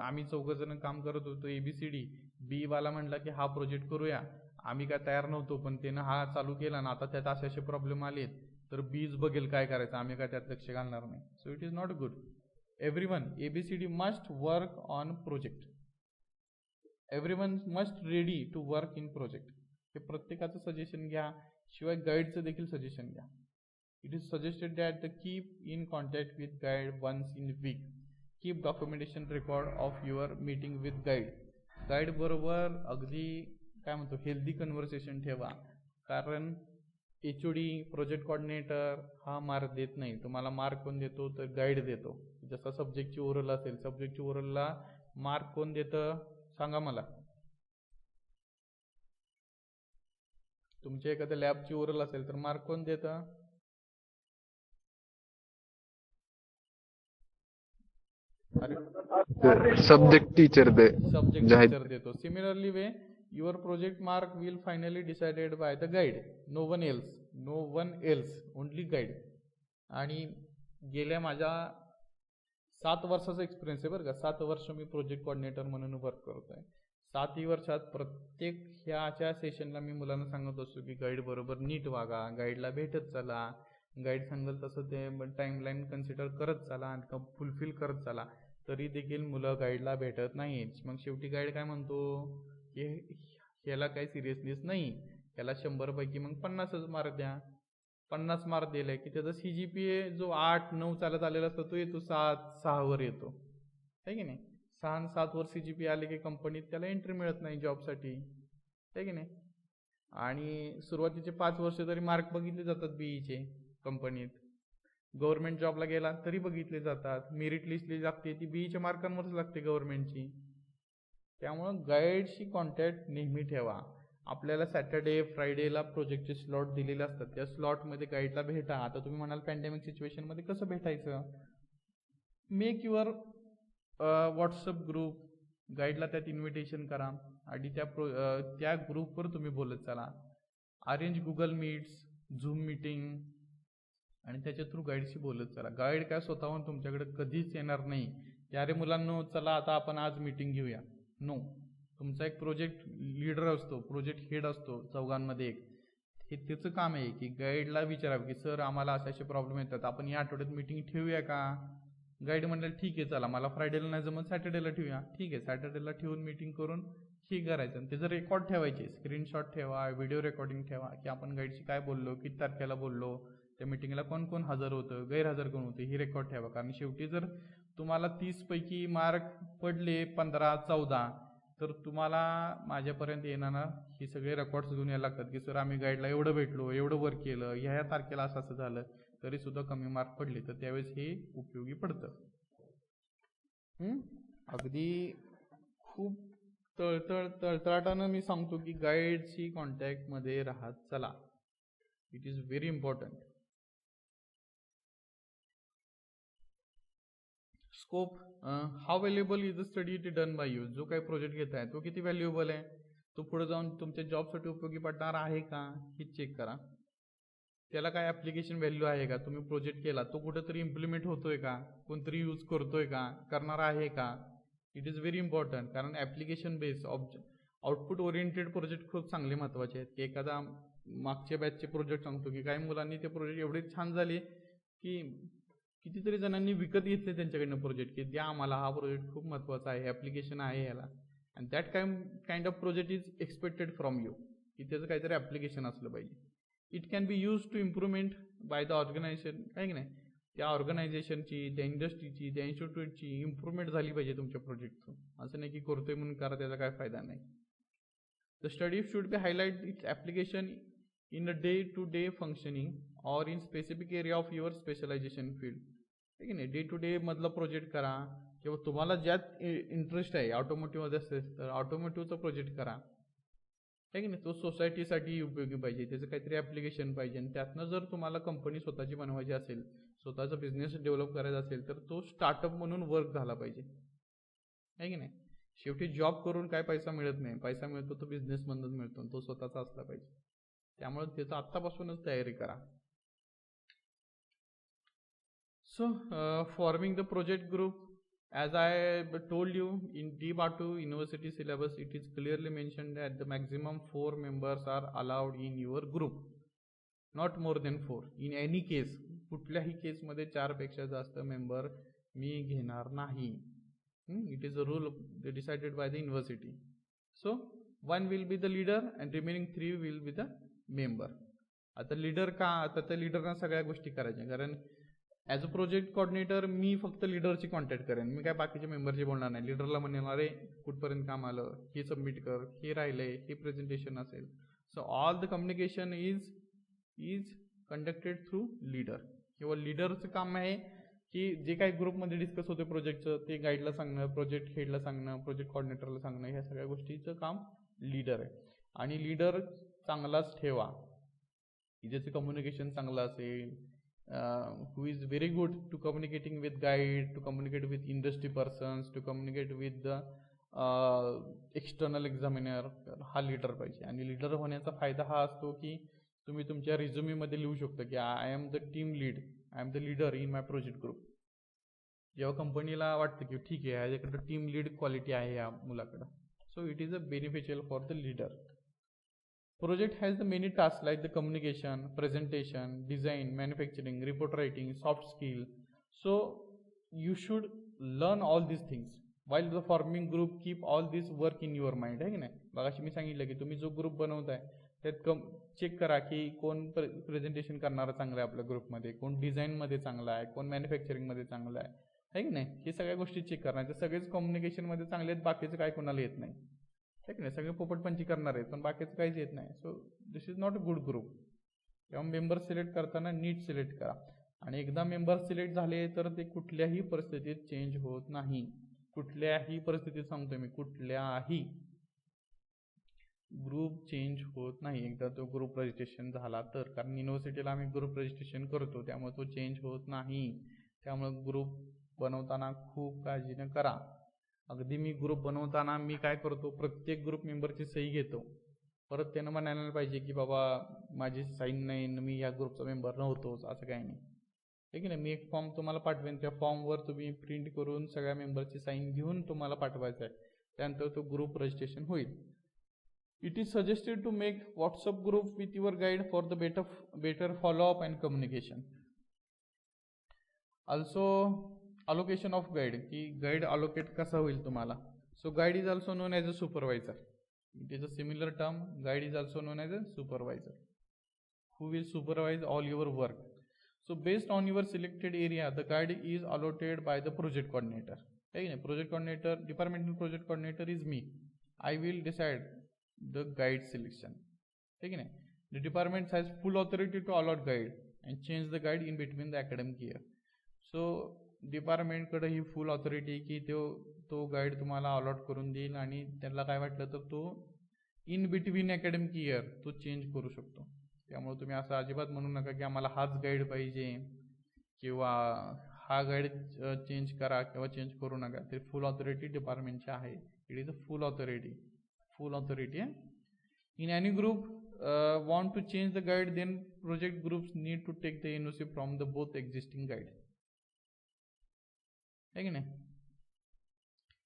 Speaker 1: आम्ही 4 जण काम करत होतो ABCD, बी वाला म्हणला की हा प्रोजेक्ट करूया, आम्ही काय तयार नव्हतो, पण त्यानं हा चालू केला ना आता त्यात असे प्रॉब्लेम आलेत, तर बीज बघेल काय करायचं, आम्ही काय त्यात लक्ष घालणार नाही. So it is not good. Everyone ABCD must work on project. Everyone must ready to work in project. हे प्रत्येकाचं सजेशन घ्या, शिवाय गाईडचं देखील सजेशन घ्या. It is suggested that the keep in contact with guide once in week. Keep documentation record of your meeting with guide. Guide बरोबर अगदी काय म्हणतो हेल्दी कन्व्हर्सेशन ठेवा, कारण HOD प्रोजेक्ट कोऑर्डिनेटर हा मार्क देत नाही. तुम्हाला मार्क कोण देतो तर गाईड देतो. जसा सब्जेक्टची ओरल असेल, सब्जेक्टची ओरलला मार्क कोण देतं सांगा मला. तुमच्या एखाद्या लॅबची ओरल असेल तर मार्क कोण देतं?
Speaker 2: सब्जेक्ट टीचर
Speaker 1: देतो. Similarly way your project mark will finally decided by the guide, no one else, only guide. आणि गेल्या माझ्या 7 वर्षाचा एक्सपिरियन्स आहे बरं का. 7 वर्ष मी प्रोजेक्ट कोऑर्डिनेटर म्हणून वर्क करतोय. 7 वर्षात प्रत्येक ह्याच्या सेशनला मी मुलांना सांगत असतो की गाईड बरोबर नीट वागा, गाईडला भेटत चला, गाईड सांगेल तसं ते टाइमलाईन कन्सिडर करत चला आणि फुलफिल करत चला. तरी देखील मुलं गाईडला भेटत नाहीत. मग शेवटी गाईड काय म्हणतो की ह्याला काही सिरियसनेस नाही, ह्याला 100 पैकी मग 50च मार्क द्या. 50 मार्क दिले की त्याचा CGPA जो 8-9 चालत आलेला असतो तो येतो 7-6 वर येतो, आहे की नाही. 6-7 वर CGPA आले की कंपनीत त्याला एंट्री मिळत नाही जॉबसाठी, आहे की नाही. आणि सुरुवातीचे 5 वर्ष तरी मार्क बघितले जातात BEचे कंपनीत. गव्हर्नमेंट जॉबला गेला तरी बघितले जातात. मेरिट लिस्ट लागते ती BEच्या मार्कांवरच लागते गव्हर्नमेंटची. त्यामुळं गाईडशी कॉन्टॅक्ट नेहमी ठेवा. आपल्याला सॅटर्डे फ्रायडेला प्रोजेक्टचे स्लॉट दिलेले असतात, त्या स्लॉटमध्ये गाईडला भेटा. आता तुम्ही म्हणाल पॅन्डेमिक सिच्युएशनमध्ये कसं भेटायचं? मेक युअर व्हॉट्सअप ग्रुप, गाईडला त्यात इन्व्हिटेशन करा आणि त्या ग्रुपवर तुम्ही बोलत चला. Arrange Google meats, zoom meeting आणि त्याच्या थ्रू गाईडशी बोलत चला. गाईड काय स्वतःहून तुमच्याकडे कधीच येणार नाही की अरे मुलांनो चला आता आपण आज मीटिंग घेऊया. नो. तुमचा एक प्रोजेक्ट लीडर असतो, प्रोजेक्ट हेड असतो चौघांमध्ये एक. हे त्याचं काम आहे की गाईडला विचारावं की सर आम्हाला असे प्रॉब्लेम येतात, आपण या आठवड्यात मीटिंग ठेवूया का? गाईड म्हणलं ठीक आहे चला, मला फ्रायडेला नाही जमत सॅटर्डेला ठेवूया. ठीक आहे, सॅटर्डेला ठेवून मीटिंग करून हे करायचं. आणि त्याचं रेकॉर्ड ठेवायचे, स्क्रीनशॉट ठेवा, व्हिडिओ रेकॉर्डिंग ठेवा की आपण गाईडशी काय बोललो, किती तारखेला बोललो, त्या मीटिंगला कोण कोण हजर होतं, गैरहजर कोण होते, ही रेकॉर्ड ठेवा. कारण शेवटी जर तुम्हाला 30 पैकी मार्क पडले 15-14 तर तुम्हाला माझ्यापर्यंत येणार हे सगळे रेकॉर्ड्स घेऊन यायला लागतात की सर आम्ही गाईडला एवढं भेटलो, एवढं वर्क केलं, ह्या तारखेला असं असं झालं, तरी सुद्धा कमी मार्क पडले. तर त्यावेळेस हे उपयोगी पडतं. अगदी खूप तळतळाटानं मी सांगतो की गाईडशी कॉन्टॅक्टमध्ये राहत चला. It is very important. Scope, how valuable is the study it done by you. जो काही प्रोजेक्ट घेत आहे तो किती व्हॅल्युएबल आहे, तो पुढे जाऊन तुमच्या जॉबसाठी उपयोगी पडणार आहे का हे चेक करा. त्याला काय ॲप्लिकेशन व्हॅल्यू आहे का, तुम्ही प्रोजेक्ट केला तो कुठेतरी इम्प्लिमेंट होतोय का, कोणतरी यूज करतोय का, करणार आहे का. इट इज व्हेरी इम्पॉर्टंट, कारण application based output oriented project खूप चांगले महत्त्वाचे आहेत. की एखादा मागच्या बॅचचे प्रोजेक्ट सांगतो की काही मुलांनी ते प्रोजेक्ट एवढे छान झाले की कितीतरी जणांनी विकत घेतले त्यांच्याकडनं प्रोजेक्ट, की द्या आम्हाला हा प्रोजेक्ट खूप महत्त्वाचा आहे, ॲप्लिकेशन आहे याला. And that kind of project is expected from you, की त्याचं काहीतरी ॲप्लिकेशन असलं पाहिजे. It can be use to improvement by the organisation, काय की नाही, त्या ऑर्गनायझेशनची, त्या इंडस्ट्रीची, त्या इन्स्टिट्यूटची इम्प्रूव्हमेंट झाली पाहिजे तुमच्या प्रोजेक्टचं. असं नाही की करतोय म्हणून करा, त्याचा काय फायदा नाही. The study should be highlight it's application in a day-to-day functioning or in specific area of your specialization field. ठीक आहे, डे टू डे मधला प्रोजेक्ट करा, किंवा तुम्हाला ज्यात इंटरेस्ट आहे ऑटोमोटिव्हमध्ये असेल तर ऑटोमोटिव्हचा प्रोजेक्ट करा. ठीक आहे ना, तो सोसायटीसाठी उपयोगी पाहिजे, त्याचं काहीतरी ॲप्लिकेशन पाहिजे. आणि त्यातनं जर तुम्हाला कंपनी स्वतःची बनवायची असेल, स्वतःचा बिझनेस डेव्हलप करायचा असेल, तर तो स्टार्टअप म्हणून वर्क झाला पाहिजे. आहे की नाही, शेवटी जॉब करून काय पैसा मिळत नाही, पैसा मिळतो तो बिझनेसमधूनच मिळतो, तो स्वतःचा असला पाहिजे. त्यामुळे त्याचं आत्तापासूनच तयारी करा. So forming the project group, as I told you, in D-Batu University syllabus it is clearly mentioned that the maximum 4 members are allowed in your group, not more than 4 in any case. कुठल्याही केसमध्ये 4 पेक्षा जास्त member मी घेणार नाही. It is a rule decided by the university. So 1 will be the leader and remaining 3 will be the member. आता leader का, आता त्या लीडरना सगळ्या गोष्टी करायच्या, कारण ॲज अ प्रोजेक्ट कॉर्डिनेटर मी फक्त लीडरची कॉन्टॅक्ट करेन, मी काय बाकीच्या मेंबरची बोलणार नाही. लीडरला म्हणणार अरे कुठपर्यंत काम आलं, हे सबमिट कर, हे राहिलंय, हे प्रेझेंटेशन असेल. So all the communication is conducted through leader, किंवा लीडरचं काम आहे की जे काही ग्रुपमध्ये डिस्कस होते प्रोजेक्टचं ते गाईडला सांगणं, प्रोजेक्ट हेडला सांगणं, प्रोजेक्ट कॉर्डिनेटरला सांगणं, ह्या सगळ्या गोष्टीचं काम लीडर आहे. आणि लीडर चांगलाच ठेवा, ज्याचं कम्युनिकेशन चांगलं असेल, who is very good to communicating with guide, to communicate with industry persons, to communicate with the external examiner. हा लीडर पाहिजे. आणि लीडर होण्याचा फायदा हा असतो की तुम्ही तुमच्या रिझ्युमीमध्ये लिहू शकता की I am the team lead, I am the leader in my project group. जेव्हा कंपनीला वाटतं की ठीक आहे ह्याच्याकडं टीम लीड क्वालिटी आहे या मुलाकडं, so it is a beneficial for the leader. Project has the many tasks like the communication, presentation, design, manufacturing, report writing, soft skill. So you should learn all these things while the forming group. Keep all this work in your mind, है की नाही. मगाशी मी सांगितलं की तुम्ही जो group बनवताय त्यात चेक करा की कोण प्रेझेंटेशन करणारा चांगला आहे आपल्या ग्रुपमध्ये, कोण डिझाईनमध्ये चांगला आहे, कोण मॅन्युफॅक्चरिंगमध्ये चांगला आहे की नाही. हे सगळ्या गोष्टी चेक करणार. सगळेच कम्युनिकेशनमध्ये चांगले आहेत, बाकीचं काय कोणाला येत नाही, ठीक नाही, सगळे पोपटपंची करणार आहेत पण बाकीचं काहीच येत नाही. So this is not a good group. तेव्हा मेंबर सिलेक्ट करताना नीट सिलेक्ट करा. आणि एकदा मेंबर सिलेक्ट झाले तर ते कुठल्याही परिस्थितीत चेंज होत नाही. कुठल्याही परिस्थितीत सांगतोय मी, कुठल्याही ग्रुप चेंज होत नाही एकदा तो ग्रुप रजिस्ट्रेशन झाला तर. कारण युनिव्हर्सिटीला आम्ही ग्रुप रजिस्ट्रेशन करतो त्यामुळे तो चेंज होत नाही. त्यामुळे ग्रुप बनवताना खूप काळजीने करा. अगदी मी ग्रुप बनवताना मी काय करतो, प्रत्येक ग्रुप मेंबरची सही घेतो. परत त्यानं म्हणायला पाहिजे की बाबा माझी साईन नाही, मी या ग्रुपचा मेंबर नव्हतोच, असं काही नाही, ठीक आहे ना. मी एक फॉर्म तुम्हाला पाठवेन, त्या फॉर्मवर तुम्ही प्रिंट करून सगळ्या मेंबरची साईन घेऊन तुम्हाला पाठवायचं आहे. त्यानंतर तो ग्रुप रजिस्ट्रेशन होईल. It is suggested to make WhatsApp group with your guide for the better follow up and communication. Also allocation of guide, की गाईड अलोकेट कसा होईल तुम्हाला. So guide is also known as a supervisor. It is a similar term. Guide is also known as a supervisor who will supervise all your work. So based on your selected area, the guide is allotted by the project coordinator. Project coordinator, departmental project coordinator is me. I will decide the guide selection. The department has full authority to allot guide and change the guide in between the academic year. So department कडे ही फुल authority की तो guide तुम्हाला allot करून देईल आणि त्याला काय वाटलं तर तो इन बिटवीन अकॅडमिक इयर तो चेंज करू शकतो. त्यामुळे तुम्ही असं अजिबात म्हणू नका की आम्हाला हाच गाईड पाहिजे किंवा हा गाईड चेंज करा किंवा चेंज करू नका. ते फुल ऑथॉरिटी डिपार्टमेंटची आहे. It is a full authority. In any group want to change the guide, then project groups need to take the NOC from the both existing guide. है की नाही,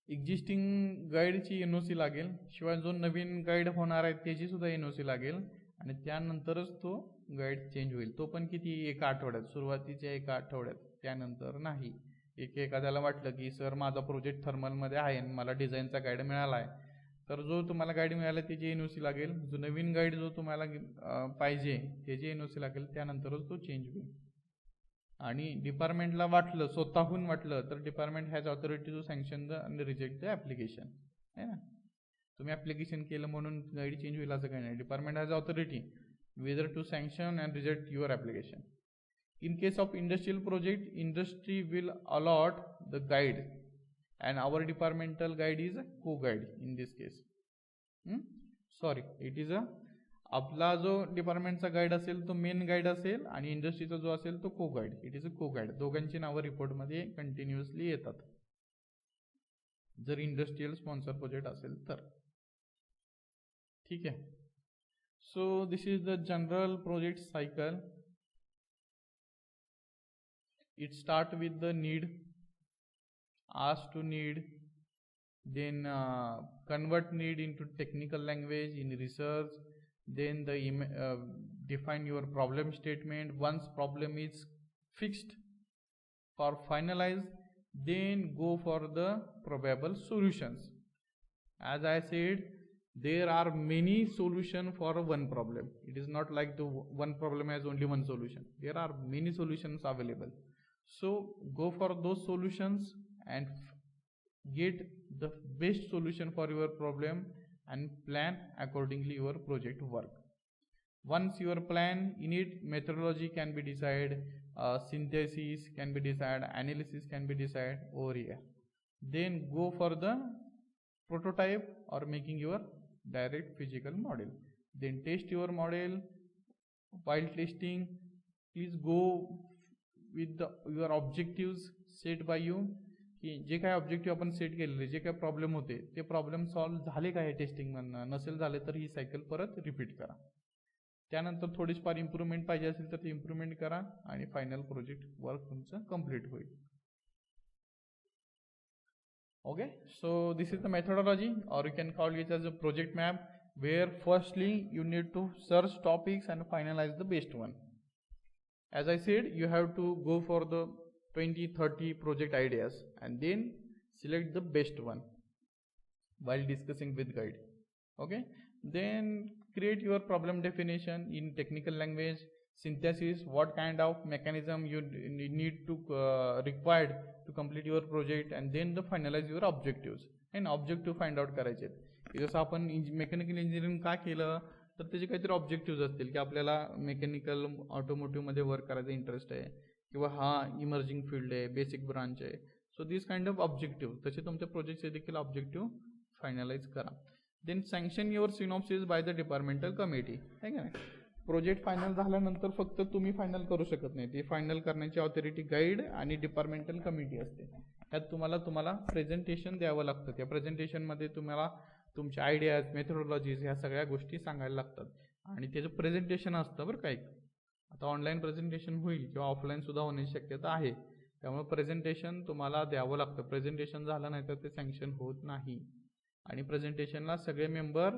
Speaker 1: एक्झिस्टिंग गाईडची NOC लागेल, शिवाय जो नवीन गाईड होणार आहे त्याची सुद्धा NOC लागेल, आणि त्यानंतरच तो गाईड चेंज होईल. तो पण किती, एका आठवड्यात, सुरुवातीच्या एका आठवड्यात, त्यानंतर नाही. एखाद्याला वाटलं की सर माझा प्रोजेक्ट थर्मलमध्ये आहे आणि मला डिझाईनचा गाईड मिळाला आहे, तर जो तुम्हाला गाईड मिळाला त्याची NOC लागेल. जो नवीन गाईड जो तुम्हाला पाहिजे त्याची NOC लागेल, त्यानंतरच तो चेंज होईल. आणि डिपार्टमेंटला वाटलं, स्वतःहून वाटलं, तर department has authority to sanction the आणि रिजेक्ट द ॲप्लिकेशन. आहे ना, तुम्ही ॲप्लिकेशन केलं म्हणून गाईड चेंज होईल असं काही नाही. Department has authority whether to sanction and reject your application. In case of industrial project, industry will allot the guide and our departmental guide is a co-guide in this case. Sorry, it is a आपला जो डिपार्टमेंटचा guide असेल तो main guide असेल आणि इंडस्ट्रीचा जो असेल तो को गाईड. इट इज अ को गाईड. दोघांची नावं रिपोर्टमध्ये कंटिन्युअसली येतात जर इंडस्ट्रियल स्पॉन्सर प्रोजेक्ट असेल तर. ठीक आहे. So this is the general project cycle. It start with the need, ask to need, then convert need into technical language in research, then the define your problem statement. Once problem is fixed or finalized, then go for the probable solutions. As I said, there are many solutions for one problem. It is not like the one problem has only one solution. There are many solutions available. So go for those solutions and get the best solution for your problem and plan accordingly your project work. Once your plan in it, methodology can be decided, synthesis can be decided, analysis can be decided over here. Then go for the prototype or making your direct physical model. Then test your model. While testing, please go with your objectives set by you. की जे काय objective आपण set केलेले, जे काय problem होते ते problem solve झाले का हे टेस्टिंगमधनं, नसेल झाले तर ही सायकल परत रिपीट करा. त्यानंतर थोडीफार इम्प्रूव्हमेंट पाहिजे असेल तर ती इम्प्रूव्हमेंट करा आणि फायनल प्रोजेक्ट वर्क तुमचं कम्प्लीट होईल. Okay, so this is the methodology, or you can call it as a project map, where firstly you need to search topics and finalize the best one. As I said, you have to go for the 20-30 project ideas and then select the best one while discussing with guide. Okay, then create your problem definition in technical language. Synthesis, what kind of mechanism you need to required to complete your project, and then the finalize your objectives and objective find out करायचे. जसं आपण mechanical engineering का केलं तर त्याचे काहीतरी objective असतील की आपल्याला मेकॅनिकल ऑटोमोटिव्हमध्ये वर्क करायचा इंटरेस्ट आहे किंवा हा इमर्जिंग फील्ड आहे, बेसिक ब्रांच आहे. So this kind of objective, तसे तुमच्या प्रोजेक्टचे देखील ऑब्जेक्टिव्ह फायनलाइज करा. Then sanction your synopsis by the departmental committee. आहे का नाही, प्रोजेक्ट फायनल झाल्यानंतर फक्त तुम्ही फायनल करू शकत नाही, ते फायनल करण्याची ऑथॉरिटी गाईड आणि डिपार्टमेंटल कमिटी असते. त्यात तुम्हाला प्रेझेंटेशन द्यावं लागतं. त्या प्रेझेंटेशनमध्ये तुम्हाला तुमचे आयडियाज, मेथोडॉलॉजीज ह्या सगळ्या गोष्टी सांगायला लागतात आणि त्याचं प्रेझेंटेशन असतं बरं का. आता ऑनलाईन प्रेझेंटेशन होईल किंवा ऑफलाईन सुद्धा होण्याची शक्यता आहे, त्यामुळे प्रेझेंटेशन तुम्हाला द्यावं लागतं. प्रेझेंटेशन झालं नाही तर ते सँक्शन होत नाही आणि प्रेझेंटेशनला सगळे मेंबर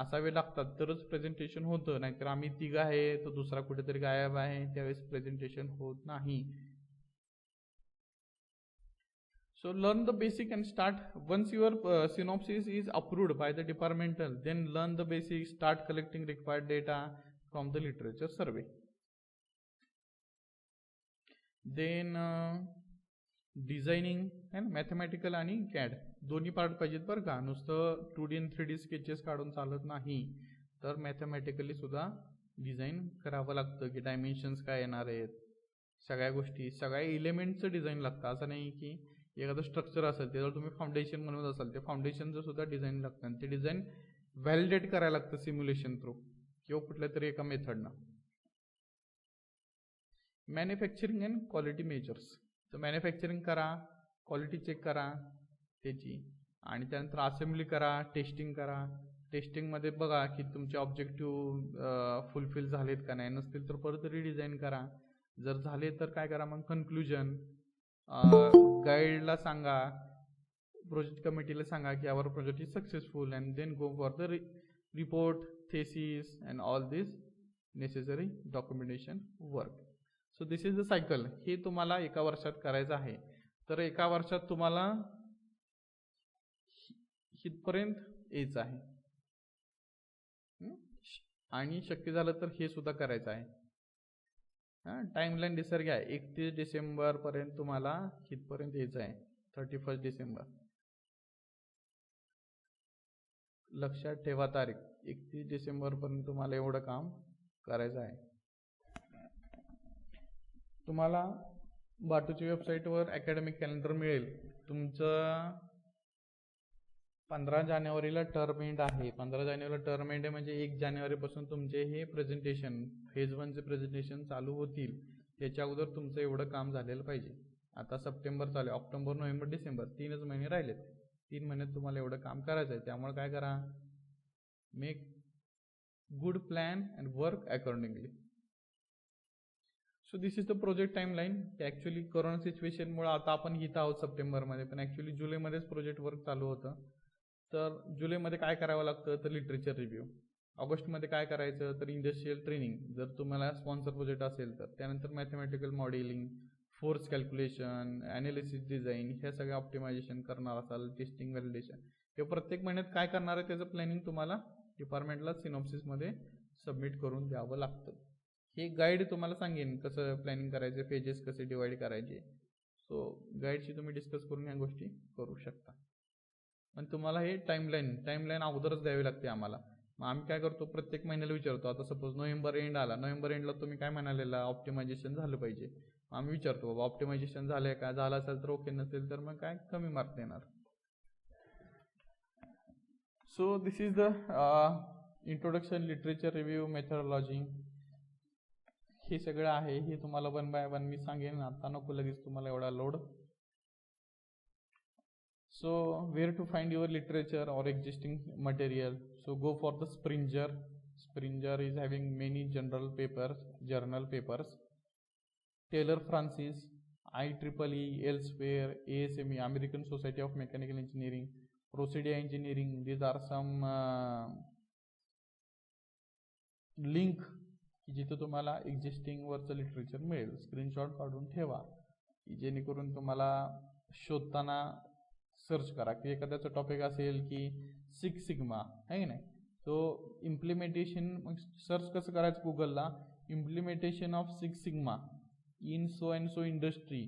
Speaker 1: असावे लागतात तरच प्रेझेंटेशन होतं. नाहीतर आम्ही तिघं आहे तो दुसरा कुठेतरी गायब आहे त्यावेळेस प्रेझेंटेशन होत नाही. So learn the basic and start. Once your synopsis is approved by the departmental, then learn the basics, start collecting required data from the literature survey. Then designing and mathematical आणि CAD दोन्ही part पाहिजेत बरं का. नुसतं 2D आणि 3D sketches काढून चालत नाही, तर मॅथमॅटिकली सुद्धा डिझाईन करावं लागतं की डायमेन्शन्स काय येणार आहेत, सगळ्या गोष्टी, सगळ्या एलिमेंटचं डिझाईन लागतं. असं नाही की एखादं स्ट्रक्चर असेल त्याच्यावर तुम्ही फाउंडेशन बनवत असाल, ते फाउंडेशनचं सुद्धा डिझाईन लागतं आणि ते डिझाईन व्हॅलिडेट करायला लागतं सिम्युलेशन थ्रू किंवा कुठल्या तरी एका मेथडनं. Manufacturing and quality measures. तर मॅन्युफॅक्चरिंग करा, क्वालिटी चेक करा त्याची, आणि त्यानंतर असेंब्ली करा, टेस्टिंग करा, टेस्टिंगमध्ये बघा की तुमचे ऑब्जेक्टिव्ह फुलफिल झालेत का नाही, नसतील तर परत रिडिझाईन करा. जर झाले तर काय करा मग कन्क्लुजन. गाईडला सांगा, प्रोजेक्ट कमिटीला सांगा की our project is successful, and then go for the report, thesis and all this necessary documentation work. So this is the cycle. हे तुम्हाला एका वर्षात करायचं आहे. तर एका वर्षात तुम्हाला हितपर्यंत यायचं आहे आणि शक्य झालं तर हे सुद्धा करायचं आहे. टाइमलाईन डिसाईड घ्या. 31 डिसेंबर पर्यंत तुम्हाला हितपर्यंत यायचं आहे. 31 डिसेंबर लक्षात ठेवा तारीख. 31 डिसेंबर पर्यंत तुम्हाला एवढं काम करायचं आहे. तुम्हाला बाटूच्या वेबसाईटवर अकॅडमिक कॅलेंडर मिळेल. तुमचं 15 जानेवारीला टर्म एंड आहे. 15 जानेवारीला टर्म एंड आहे म्हणजे 1 जानेवारीपासून तुमचे हे प्रेझेंटेशन फेज 1चे प्रेझेंटेशन चालू होतील. त्याच्या अगोदर तुमचं एवढं काम झालेलं पाहिजे. आता सप्टेंबर चालू आहे, ऑक्टोबर, नोव्हेंबर, डिसेंबर 3च महिने राहिलेत. 3 महिन्यात तुम्हाला एवढं काम करायचं आहे. त्यामुळे काय करा, make good plan and work accordingly. So this is the project timeline. Actually corona सिच्युएशनमुळे आता आपण इथं आहोत सप्टेंबरमध्ये, पण ॲक्च्युली जुलैमध्येच प्रोजेक्ट वर्क चालू होतं. तर जुलैमध्ये काय करावं लागतं तर लिटरेचर रिव्ह्यू. ऑगस्टमध्ये काय करायचं तर इंडस्ट्रियल ट्रेनिंग जर तुम्हाला स्पॉन्सर प्रोजेक्ट असेल तर. त्यानंतर mathematical modelling, force calculation, analysis design, ह्या सगळ्या ऑप्टिमायझेशन करणार असाल, टेस्टिंग व्हॅलिडेशन, हे प्रत्येक महिन्यात काय करणार आहे त्याचं प्लॅनिंग तुम्हाला डिपार्टमेंटला सिनॉप्सिसमध्ये सबमिट करून द्यावं लागतं. हे गाईड तुम्हाला सांगेन कसं प्लॅनिंग करायचे, पेजेस कसे डिवाइड करायचे. सो गाईडशी तुम्ही डिस्कस करून ह्या गोष्टी करू शकता. पण तुम्हाला हे टाइमलाईन अगोदरच द्यावी लागते आम्हाला. मग आम्ही काय करतो, प्रत्येक महिन्याला विचारतो. आता सपोज नोव्हेंबर एंड आला, नोव्हेंबर एंडला तुम्ही काय म्हणालेला ऑप्टिमायझेशन झालं पाहिजे. आम्ही विचारतो बाबा ऑप्टिमायझेशन झालंय का, झालं असेल तर ओके, नसेल तर मग काय कमी मार्क देणार. So this is the introduction, literature review, methodology, हे सगळं आहे. हे तुम्हाला 1 बाय 1 मी सांगेन, आता नको लगेच तुम्हाला एवढा load. So where to find your literature or existing material? So go for the Springer. Springer is having many journal papers. Taylor Francis, IEEE, Elsewhere, ASME, American Society of Mechanical Engineering, Procedia Engineering. These are some link जिथे तुम्हाला existing वरचं literature मिळेल. Screenshot काढून ठेवा जेणेकरून तुम्हाला शोधताना search करा की एखाद्याचा टॉपिक असेल की 6 सिग्मा आहे की नाही, तो इम्प्लिमेंटेशन, सर्च कसं करायचं गुगलला, implementation of 6 sigma in so and so industry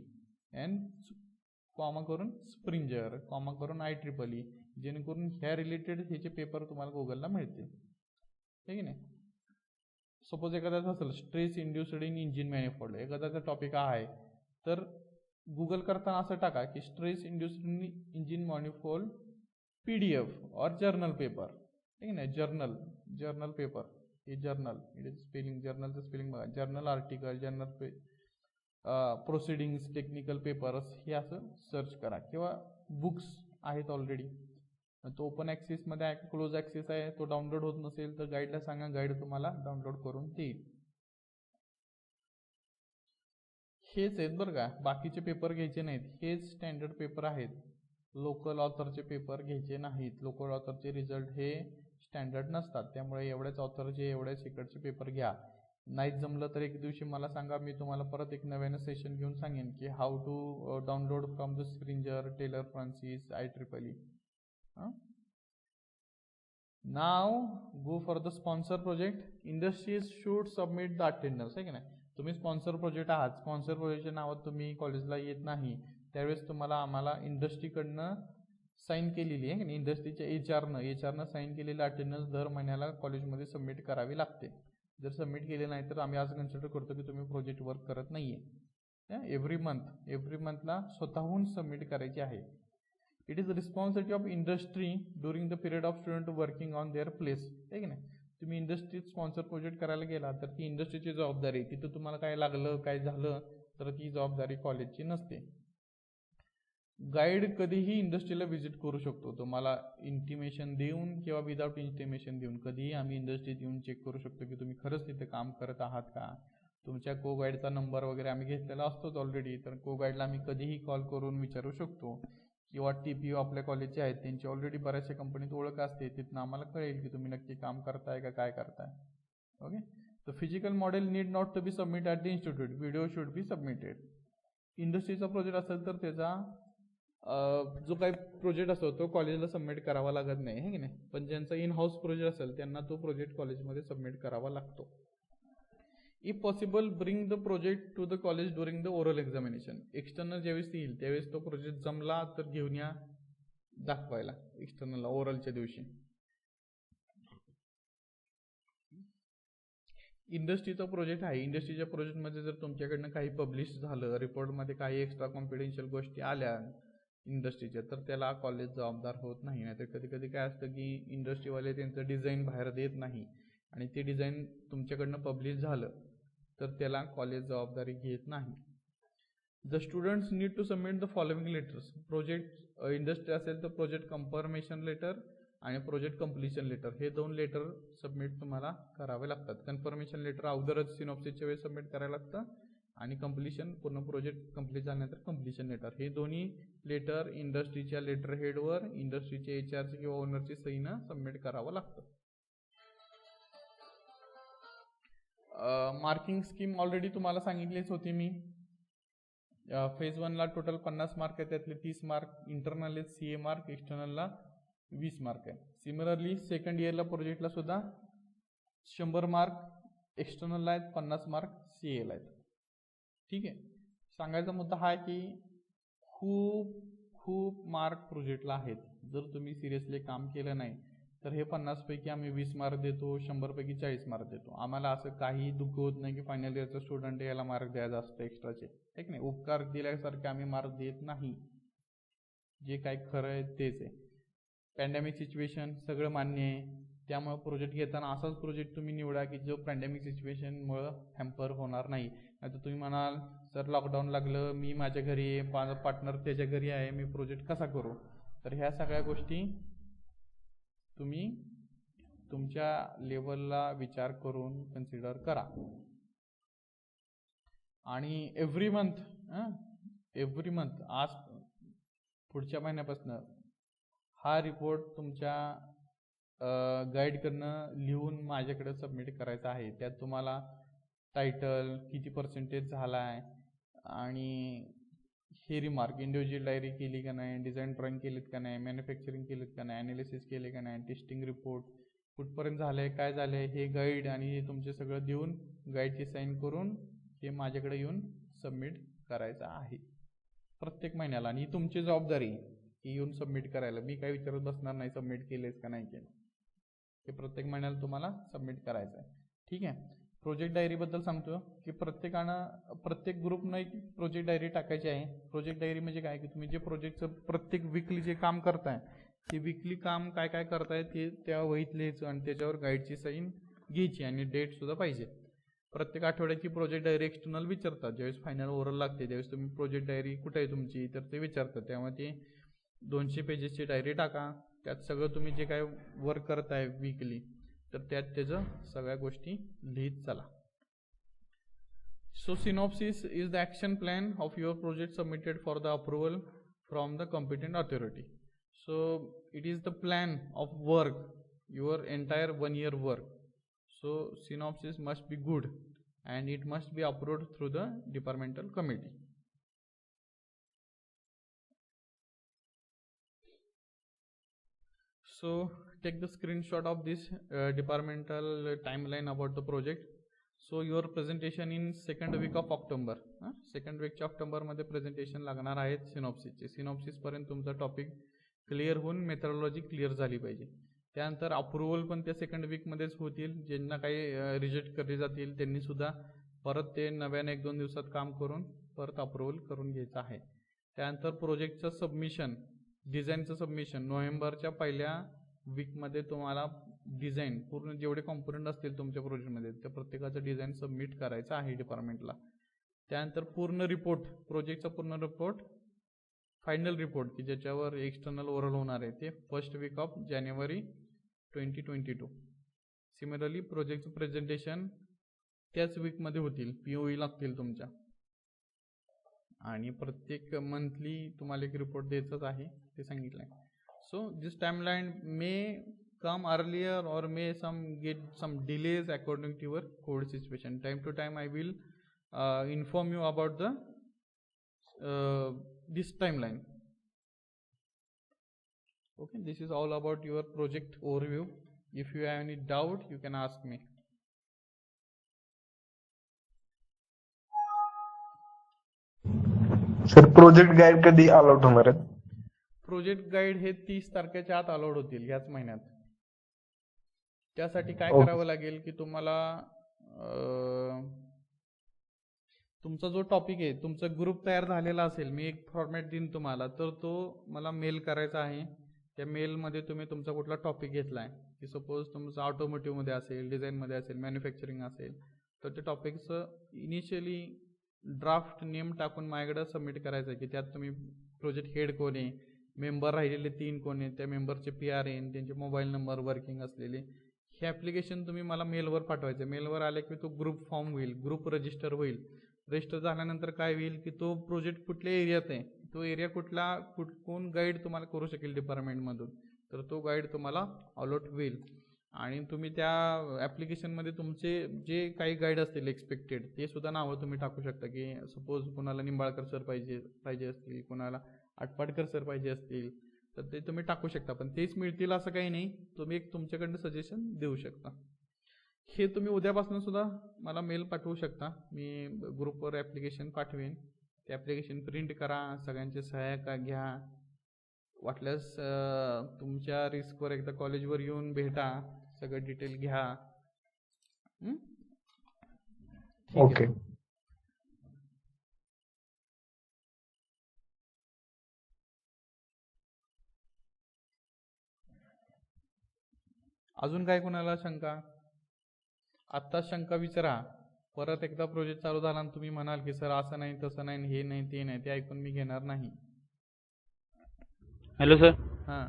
Speaker 1: and comma करून स्प्रिंजर, कॉमा करून IEEE, जेणेकरून ह्या रिलेटेड ह्याचे पेपर तुम्हाला गुगलला मिळतील. आहे की नाही. सपोज एखाद्याचा असेल stress induced in engine manifold, एखाद्याचा टॉपिक आहे तर गूगल करताना असं टाका की stress induced in engine manifold PDF or journal paper. ठीक आहे, जर्नल पेपर, हे जर्नल, इट इज स्पेलिंग, जर्नलचं स्पेलिंग बघा, journal article, journal proceedings, technical papers, हे असं सर्च करा. किंवा बुक्स आहेत ऑलरेडी, तो ओपन ॲक्सेसमध्ये आहे, क्लोज ॲक्सेस आहे, तो डाउनलोड होत नसेल तर गाईडला सांगा, गाईड तुम्हाला डाउनलोड करून देईल. हेच आहेत बरं का, बाकीचे पेपर घ्यायचे नाहीत, हेच स्टँडर्ड पेपर आहेत. लोकल ऑथरचे पेपर घ्यायचे नाहीत. लोकल ऑथरचे रिझल्ट हे स्टँडर्ड नसतात, त्यामुळे एवढ्याच ऑथरचे, एवढ्याच इकडचे पेपर घ्या. नाहीच जमलं तर एक दिवशी मला सांगा, मी तुम्हाला परत एक नव्यानं सेशन घेऊन सांगेन की how to download from the Springer, Taylor Francis, IEEE. Now go for the sponsor project. Industries should submit the attendance. आहे की नाही, तुम्ही स्पॉन्सर प्रोजेक्ट आहात, स्पॉन्सर प्रोजेक्टच्या नावात तुम्ही कॉलेजला येत नाही, त्यावेळेस तुम्हाला आम्हाला इंडस्ट्रीकडनं साईन केलेली आहे की इंडस्ट्रीच्या HR साईन केलेली अटेंडन्स दर महिन्याला कॉलेजमध्ये सबमिट करावी लागते. जर सबमिट केले नाही तर आम्ही असं कन्सिडर करतो की तुम्ही प्रोजेक्ट वर्क करत नाही आहे. एव्हरी मंथला स्वतःहून सबमिट करायची आहे. It is responsibility of industry during the period of student working on their place. आहे की नाही, तुम्ही इंडस्ट्रीत स्पॉन्सर प्रोजेक्ट करायला गेला तर ती इंडस्ट्रीची जबाबदारी, तिथं तुम्हाला काय लागलं, काय झालं तर ती जबाबदारी कॉलेजची नसते. गाईड कधीही इंडस्ट्रीला व्हिजिट करू शकतो, तुम्हाला इंटिमेशन देऊन किंवा विदाउट इंटिमेशन देऊन कधीही आम्ही इंडस्ट्रीत येऊन चेक करू शकतो की तुम्ही खरंच तिथे काम करत आहात का. तुमच्या को गाईडचा नंबर वगैरे आम्ही घेतलेला असतोच ऑलरेडी, तर को गाईडला आम्ही कधीही कॉल करून विचारू शकतो. किंवा TPO आपल्या कॉलेजचे आहेत त्यांची ऑलरेडी बऱ्याचशा कंपनीत ओळख असते, तिथनं आम्हाला कळेल की तुम्ही नक्की काम करताय का काय करताय. Okay. The physical model need not to be submit at the institute, video should be submitted. इंडस्ट्रीचा प्रोजेक्ट असेल तर त्याचा जो काही प्रोजेक्ट असतो तो कॉलेजला सबमिट करावा लागत नाही, है की नाही. पण ज्यांचा इन हाऊस प्रोजेक्ट असेल त्यांना तो प्रोजेक्ट कॉलेजमध्ये सबमिट करावा लागतो. If possible bring the project to the college during the oral examination. External ज्यावेळेस येईल त्यावेळेस तो प्रोजेक्ट जमला तर घेऊन या दाखवायला एक्सटर्नलला ओरलच्या दिवशी. इंडस्ट्रीचा प्रोजेक्ट आहे, इंडस्ट्रीच्या प्रोजेक्टमध्ये जर तुमच्याकडनं काही पब्लिश झालं, रिपोर्टमध्ये काही एक्स्ट्रा कॉन्फिडेन्शियल गोष्टी आल्या इंडस्ट्रीच्या, तर त्याला कॉलेज जबाबदार होत नाही. नाहीतर कधी कधी काय असतं की इंडस्ट्रीवाले त्यांचं डिझाईन बाहेर देत नाही आणि ते डिझाईन तुमच्याकडनं पब्लिश झालं तर त्याला कॉलेज जबाबदारी घेत नाही. The students need to submit the following letters. Project industry असेल तर प्रोजेक्ट कन्फर्मेशन लेटर आणि प्रोजेक्ट कम्प्लिशन लेटर हे 2 लेटर सबमिट तुम्हाला करावे लागतात. कन्फर्मेशन लेटर अगोदरच सिनॉप्सिसच्या वेळेस सबमिट करायला लागतं आणि कम्प्लिशन पूर्ण प्रोजेक्ट कम्प्लीट झाल्यानंतर कम्प्लिशन लेटर. हे दोन्ही लेटर इंडस्ट्रीच्या लेटर हेडवर इंडस्ट्रीच्या HRची किंवा ओनरची सहीनं सबमिट करावं लागतं. मार्किंग स्कीम ऑलरेडी तुम्हाला सांगितलीच होती मी. फेज 1ला टोटल 50 मार्क आहे, त्यातले 30 मार्क इंटरनल आहेत, CA मार्क, एक्सटर्नलला 20 मार्क आहे. सिमिलरली सेकंड इयरला प्रोजेक्टला सुद्धा 100 मार्क एक्सटर्नलला आहेत, 50 मार्क CAला आहेत. ठीक आहे. सांगायचा मुद्दा हा आहे की खूप मार्क प्रोजेक्टला आहेत. जर तुम्ही सिरियसली काम केलं नाही तर हे 50 पैकी आम्ही 20 मार्क देतो, 100 पैकी 40 मार्क देतो. आम्हाला असं काही दुःख होत नाही की फायनल इयरचा स्टुडंट याला मार्क द्यायचा असतं एक्स्ट्राचे, ठीक नाही. उपकार दिल्यासारखे आम्ही मार्क देत नाही, जे काय खरं आहे तेच आहे. पॅन्डेमिक सिच्युएशन सगळं मान्य आहे, त्यामुळे प्रोजेक्ट घेताना असाच प्रोजेक्ट तुम्ही निवडा की जो पॅन्डेमिक सिच्युएशनमुळं हॅम्पर होणार नाही. आता तुम्ही म्हणाल सर लॉकडाऊन लागलं, मी माझ्या घरी आहे, माझा पार्टनर त्याच्या घरी आहे, मी प्रोजेक्ट कसा करू. तर ह्या सगळ्या गोष्टी तुम्ही तुमच्या लेवलला विचार करून कन्सिडर करा. आणि एव्हरी मंथ आज पुढच्या महिन्यापासून हा रिपोर्ट तुमच्या गाईडकडनं लिहून माझ्याकडे सबमिट करायचा आहे. त्यात तुम्हाला टायटल, किती पर्सेंटेज झाला आहे आणि हे रिमार्क, इंडिव्हिज्युअल डायरी केली का नाही, डिझाईन ड्रॉइंग केलीत का नाही, मॅन्युफॅक्चरिंग केलीत का नाही, ॲनालिसिस केले का नाही, टेस्टिंग रिपोर्ट कुठपर्यंत झालं आहे, काय झालं आहे, हे गाईड आणि हे तुमचे सगळं देऊन गाईडची साईन करून हे माझ्याकडे येऊन सबमिट करायचं आहे प्रत्येक महिन्याला. आणि ही तुमची जबाबदारी की येऊन सबमिट करायला. मी काय विचारत बसणार नाही सबमिट केलेस का नाही केलं, हे प्रत्येक महिन्याला तुम्हाला सबमिट करायचं आहे. ठीक आहे. प्रोजेक्ट डायरीबद्दल सांगतो की प्रत्येक ग्रुपनं एक प्रोजेक्ट डायरी टाकायची आहे. प्रोजेक्ट डायरी म्हणजे काय की तुम्ही जे प्रोजेक्टचं प्रत्येक वीकली जे काम करताय ते वीकली काम काय काय करताय ते त्या वहीत लिहायचं आणि त्याच्यावर गाईडची साईन घ्यायची आणि डेट सुद्धा पाहिजे. प्रत्येक आठवड्याची प्रोजेक्ट डायरी एक्सटर्नल विचारतात. ज्यावेळेस फायनल ओरल लागते त्यावेळेस तुम्ही प्रोजेक्ट डायरी कुठे आहे तुमची तर ते विचारतात. त्यामुळे ते 200 पेजेसची डायरी टाका. त्यात सगळं तुम्ही जे काय वर्क करताय वीकली तर त्यात त्याचं सगळ्या गोष्टी लिहित चला. So synopsis is the action plan of your project submitted for the approval from the competent authority. So it is the plan of work, your entire 1 year work. So synopsis must be good and it must be approved through the departmental committee. So take the screenshot of this departmental timeline about the project. So your presentation in second week of October. Second वीकच्या ऑक्टोबरमध्ये presentation लागणार आहेत सिनॉप्सिसचे. सिनॉप्सिसपर्यंत तुमचा topic clear होऊन methodology clear झाली पाहिजे. त्यानंतर अप्रुव्हल पण त्या सेकंड वीकमध्येच होतील. ज्यांना काही रिजेक्ट करले जातील त्यांनी सुद्धा परत ते नव्याने 1-2 दिवसात काम करून परत अप्रुव्हल करून घ्यायचं आहे. त्यानंतर प्रोजेक्टचं सबमिशन, डिझाईनचं सबमिशन नोव्हेंबरच्या पहिल्या वीकमध्ये तुम्हाला डिझाईन पूर्ण जेवढे कॉम्पोनंट असतील तुमच्या प्रोजेक्टमध्ये त्या प्रत्येकाचं डिझाईन सबमिट करायचं आहे डिपार्टमेंटला. त्यानंतर पूर्ण रिपोर्ट, प्रोजेक्टचा पूर्ण रिपोर्ट फायनल रिपोर्ट की ज्याच्यावर एक्सटर्नल ओरल होणार आहे ते first week of January 2022. Similarly प्रोजेक्टचं प्रेझेंटेशन त्याच वीकमध्ये होतील, POE लागतील तुमच्या. आणि प्रत्येक मंथली तुम्हाला एक रिपोर्ट द्यायचाच आहे ते सांगितलं आहे. So this timeline may come earlier or may get some delays according to your code situation. Time to time I will inform you about the this timeline. Okay, this is all about your project overview. If you have any doubt you can ask me.
Speaker 2: Sir project guide कधी allot होणार आहे?
Speaker 1: Project guide हे 30 तारखेच्या आत allot होतील ह्याच महिन्यात. त्यासाठी काय करावं लागेल की तुम्हाला तुमचा जो टॉपिक आहे तुमचा ग्रुप तयार झालेला असेल, मी एक फॉर्मॅट देईन तुम्हाला, तर तो मला मेल करायचा आहे. त्या मेलमध्ये तुम्ही तुमचा कुठला टॉपिक घेतला आहे की सपोज तुमचं ऑटोमोटिव्हमध्ये असेल, डिझाईनमध्ये असेल, मॅन्युफॅक्चरिंग असेल, तर ते टॉपिकचं इनिशियली ड्राफ्ट नेम टाकून माझ्याकडे सबमिट करायचं आहे की त्यात तुम्ही प्रोजेक्ट हेड कोण आहे, मेंबर राहिलेले 3 कोण आहे, त्या मेंबरचे PRN, त्यांचे मोबाईल नंबर वर्किंग असलेले, हे ॲप्लिकेशन तुम्ही मला मेलवर पाठवायचं. मेलवर आले की तो ग्रुप फॉर्म होईल, ग्रुप रजिस्टर होईल. रजिस्टर झाल्यानंतर काय होईल की तो प्रोजेक्ट कुठल्या एरियात आहे, तो एरिया कुठला कोण गाईड तुम्हाला करू शकेल डिपार्टमेंटमधून, तर तो गाईड तुम्हाला अलॉट होईल. आणि तुम्ही त्या ॲप्लिकेशनमध्ये तुमचे जे काही गाईड असतील एक्सपेक्टेड ते सुद्धा नावं तुम्ही टाकू शकता की सपोज कोणाला निंबाळकर सर पाहिजे असतील, कोणाला आटपाटकर सर पाहिजे असतील, तर ते तुम्ही टाकू शकता. पण तेच मिळतील असं काही नाही, तुम्ही एक तुमच्याकडनं सजेशन देऊ शकता. हे तुम्ही उद्यापासून सुद्धा मला मेल पाठवू शकता. मी ग्रुपवर ॲप्लिकेशन पाठवेन, ते ॲप्लिकेशन प्रिंट करा, सगळ्यांचे सहाय्यक घ्या, वाटल्यास तुमच्या रिस्कवर एकदा कॉलेजवर येऊन भेटा, सगळं डिटेल घ्या.
Speaker 2: ओके.
Speaker 1: अजून काय कोणाला शंका? आत्ता शंका विचारा. परत एकदा प्रोजेक्ट चालू झाला आणि तुम्ही म्हणाल की सर असं नाही, तसं नाही, हे नाही, ते नाही, ते ऐकून मी घेणार नाही.
Speaker 3: Hello sir.
Speaker 1: हां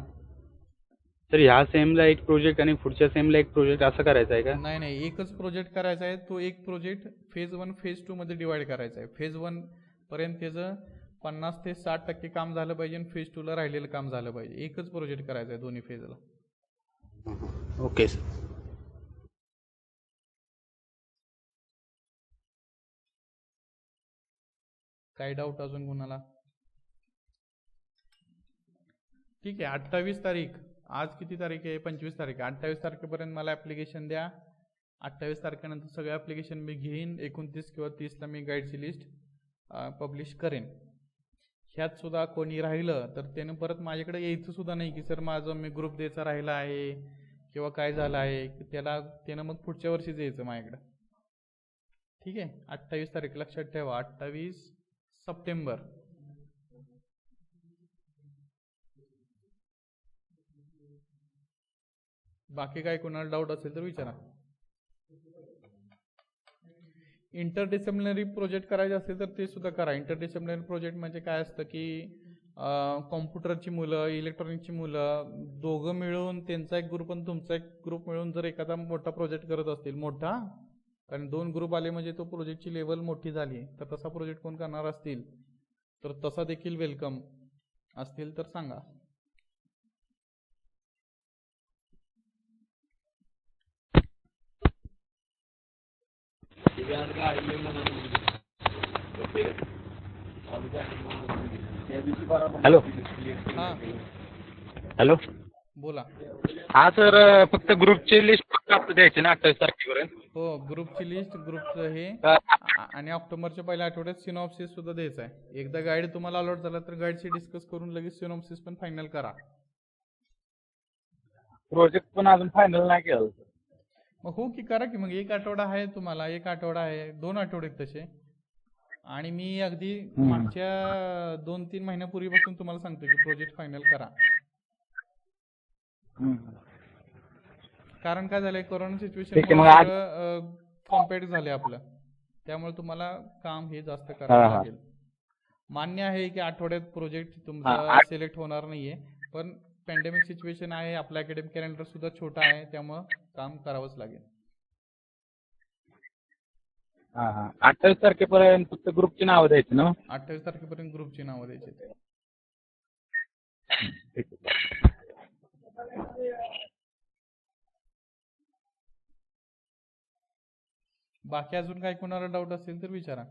Speaker 3: सर ह्या सेमला एक प्रोजेक्ट आणि पुढच्या सेमला एक प्रोजेक्ट असं करायचं आहे का?
Speaker 1: नाही, एकच प्रोजेक्ट करायचा आहे. तो एक प्रोजेक्ट फेज 1 फेज 2 मध्ये डिवाइड करायचा आहे. फेज 1 पर्यंत त्याचं 50 ते 60% काम झालं पाहिजे आणि फेज 2 ला राहिलेलं काम झालं पाहिजे. एकच प्रोजेक्ट करायचा आहे दोन्ही फेजला.
Speaker 3: Okay sir.
Speaker 1: काय डाऊट अजून कोणाला? ठीक आहे. 28 तारीख, आज किती तारीख आहे? 25 तारीख. 28 तारखेपर्यंत मला ॲप्लिकेशन द्या. 28 तारखेनंतर सगळं ॲप्लिकेशन मी घेईन. 29 किंवा 30ला मी गाईडची लिस्ट पब्लिश करेन. ह्यात सुद्धा कोणी राहिलं तर त्यानं परत माझ्याकडे यायचं सुद्धा नाही की सर माझं मी ग्रुप द्यायचा राहिला आहे किंवा काय झालं आहे, की त्यानं मग पुढच्या वर्षीच यायचं माझ्याकडं. ठीक आहे. 28 तारीख लक्षात ठेवा. 28 सप्टेंबर. बाकी काय कोणाला डाऊट असेल तर विचारा. इंटरडिसिप्लिनरी प्रोजेक्ट करायचे असेल तर ते सुद्धा करा. इंटरडिसिप्लिनरी प्रोजेक्ट म्हणजे काय असतं की कॉम्प्युटरची मुलं, इलेक्ट्रॉनिकची मुलं दोघं मिळून त्यांचा एक ग्रुप आणि तुमचा एक ग्रुप मिळून जर एखादा मोठा प्रोजेक्ट करत असतील, मोठा, कारण 2 ग्रुप आले म्हणजे तो प्रोजेक्टची लेवल मोठी झाली, तर तसा प्रोजेक्ट कोण करणार असतील तर तसा देखील वेलकम असतील तर सांगा.
Speaker 3: हॅलो.
Speaker 1: हां
Speaker 3: हॅलो.
Speaker 1: बोला.
Speaker 3: हा सर, फक्त ग्रुपची लिस्ट फक्त आपलं द्यायची ना 28 तारखेपर्यंत?
Speaker 1: हो, ग्रुपची लिस्ट, ग्रुपचं हे, आणि ऑक्टोबरच्या पहिल्या आठवड्यात सिनॉप्सिस सुद्धा द्यायचा आहे. एकदा गाईड तुम्हाला अलॉट झाला तर गाईडशी डिस्कस करून लगेच सिनॉप्सिस पण फायनल करा.
Speaker 3: प्रोजेक्ट पण अजून फायनल नाही केलं.
Speaker 1: मग हो की करा की. मग 1 आठवडा आहे तुम्हाला, 1 आठवडा आहे, 2 आठवडे तसे. आणि मी अगदी मागच्या 2-3 महिन्यापूर्वीपासून तुम्हाला सांगतो की प्रोजेक्ट फायनल करा. कारण काय झालंय, कोरोना सिच्युएशन कॉम्पॅक्ट झाले आपलं, त्यामुळे तुम्हाला काम हे जास्त करावं लागेल. मान्य आहे की आठवड्यात प्रोजेक्ट
Speaker 3: हा,
Speaker 1: तुमचा सिलेक्ट होणार नाहीये, पण पॅन्डेमिक सिच्युएशन आहे, आपला अकॅडमिक कॅलेंडर सुद्धा छोटा आहे, त्यामुळं काम करावंच लागेल.
Speaker 3: हा हा 28 तारखेपर्यंत फक्त ग्रुपची नावं द्यायची ना.
Speaker 1: 28 तारखेपर्यंत ग्रुपची नावं द्यायची.
Speaker 3: ठीक आहे.
Speaker 1: बाकी अजून काही कोणाला डाऊट असेल तर विचारा.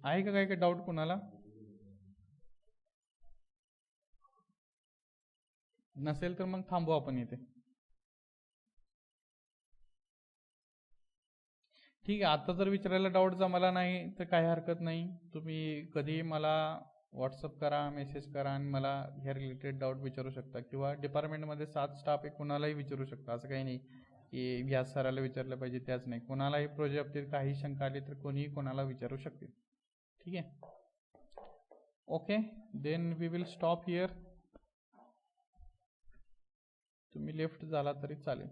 Speaker 1: आहे का काही डाऊट कोणाला? नसेल तर मग थांबू आपण इथे. ठीक आहे, आता जर विचारायला डाऊट जमाला नाही तर काही हरकत नाही, तुम्ही कधीही मला व्हॉट्सअप करा, मेसेज करा आणि मला ह्या रिलेटेड डाऊट विचारू शकता, किंवा डिपार्टमेंटमध्ये 7 स्टाफ आहे, कोणालाही विचारू शकता. असं काही नाही की व्यास सराला विचारलं पाहिजे त्याच नाही, कोणालाही प्रोजेक्ट बाबतीत काही शंका आली तर कोणीही कोणाला विचारू शकते. ठीक आहे, okay, then we will stop here. तुम्ही लेफ्ट झाला तरी चालेल.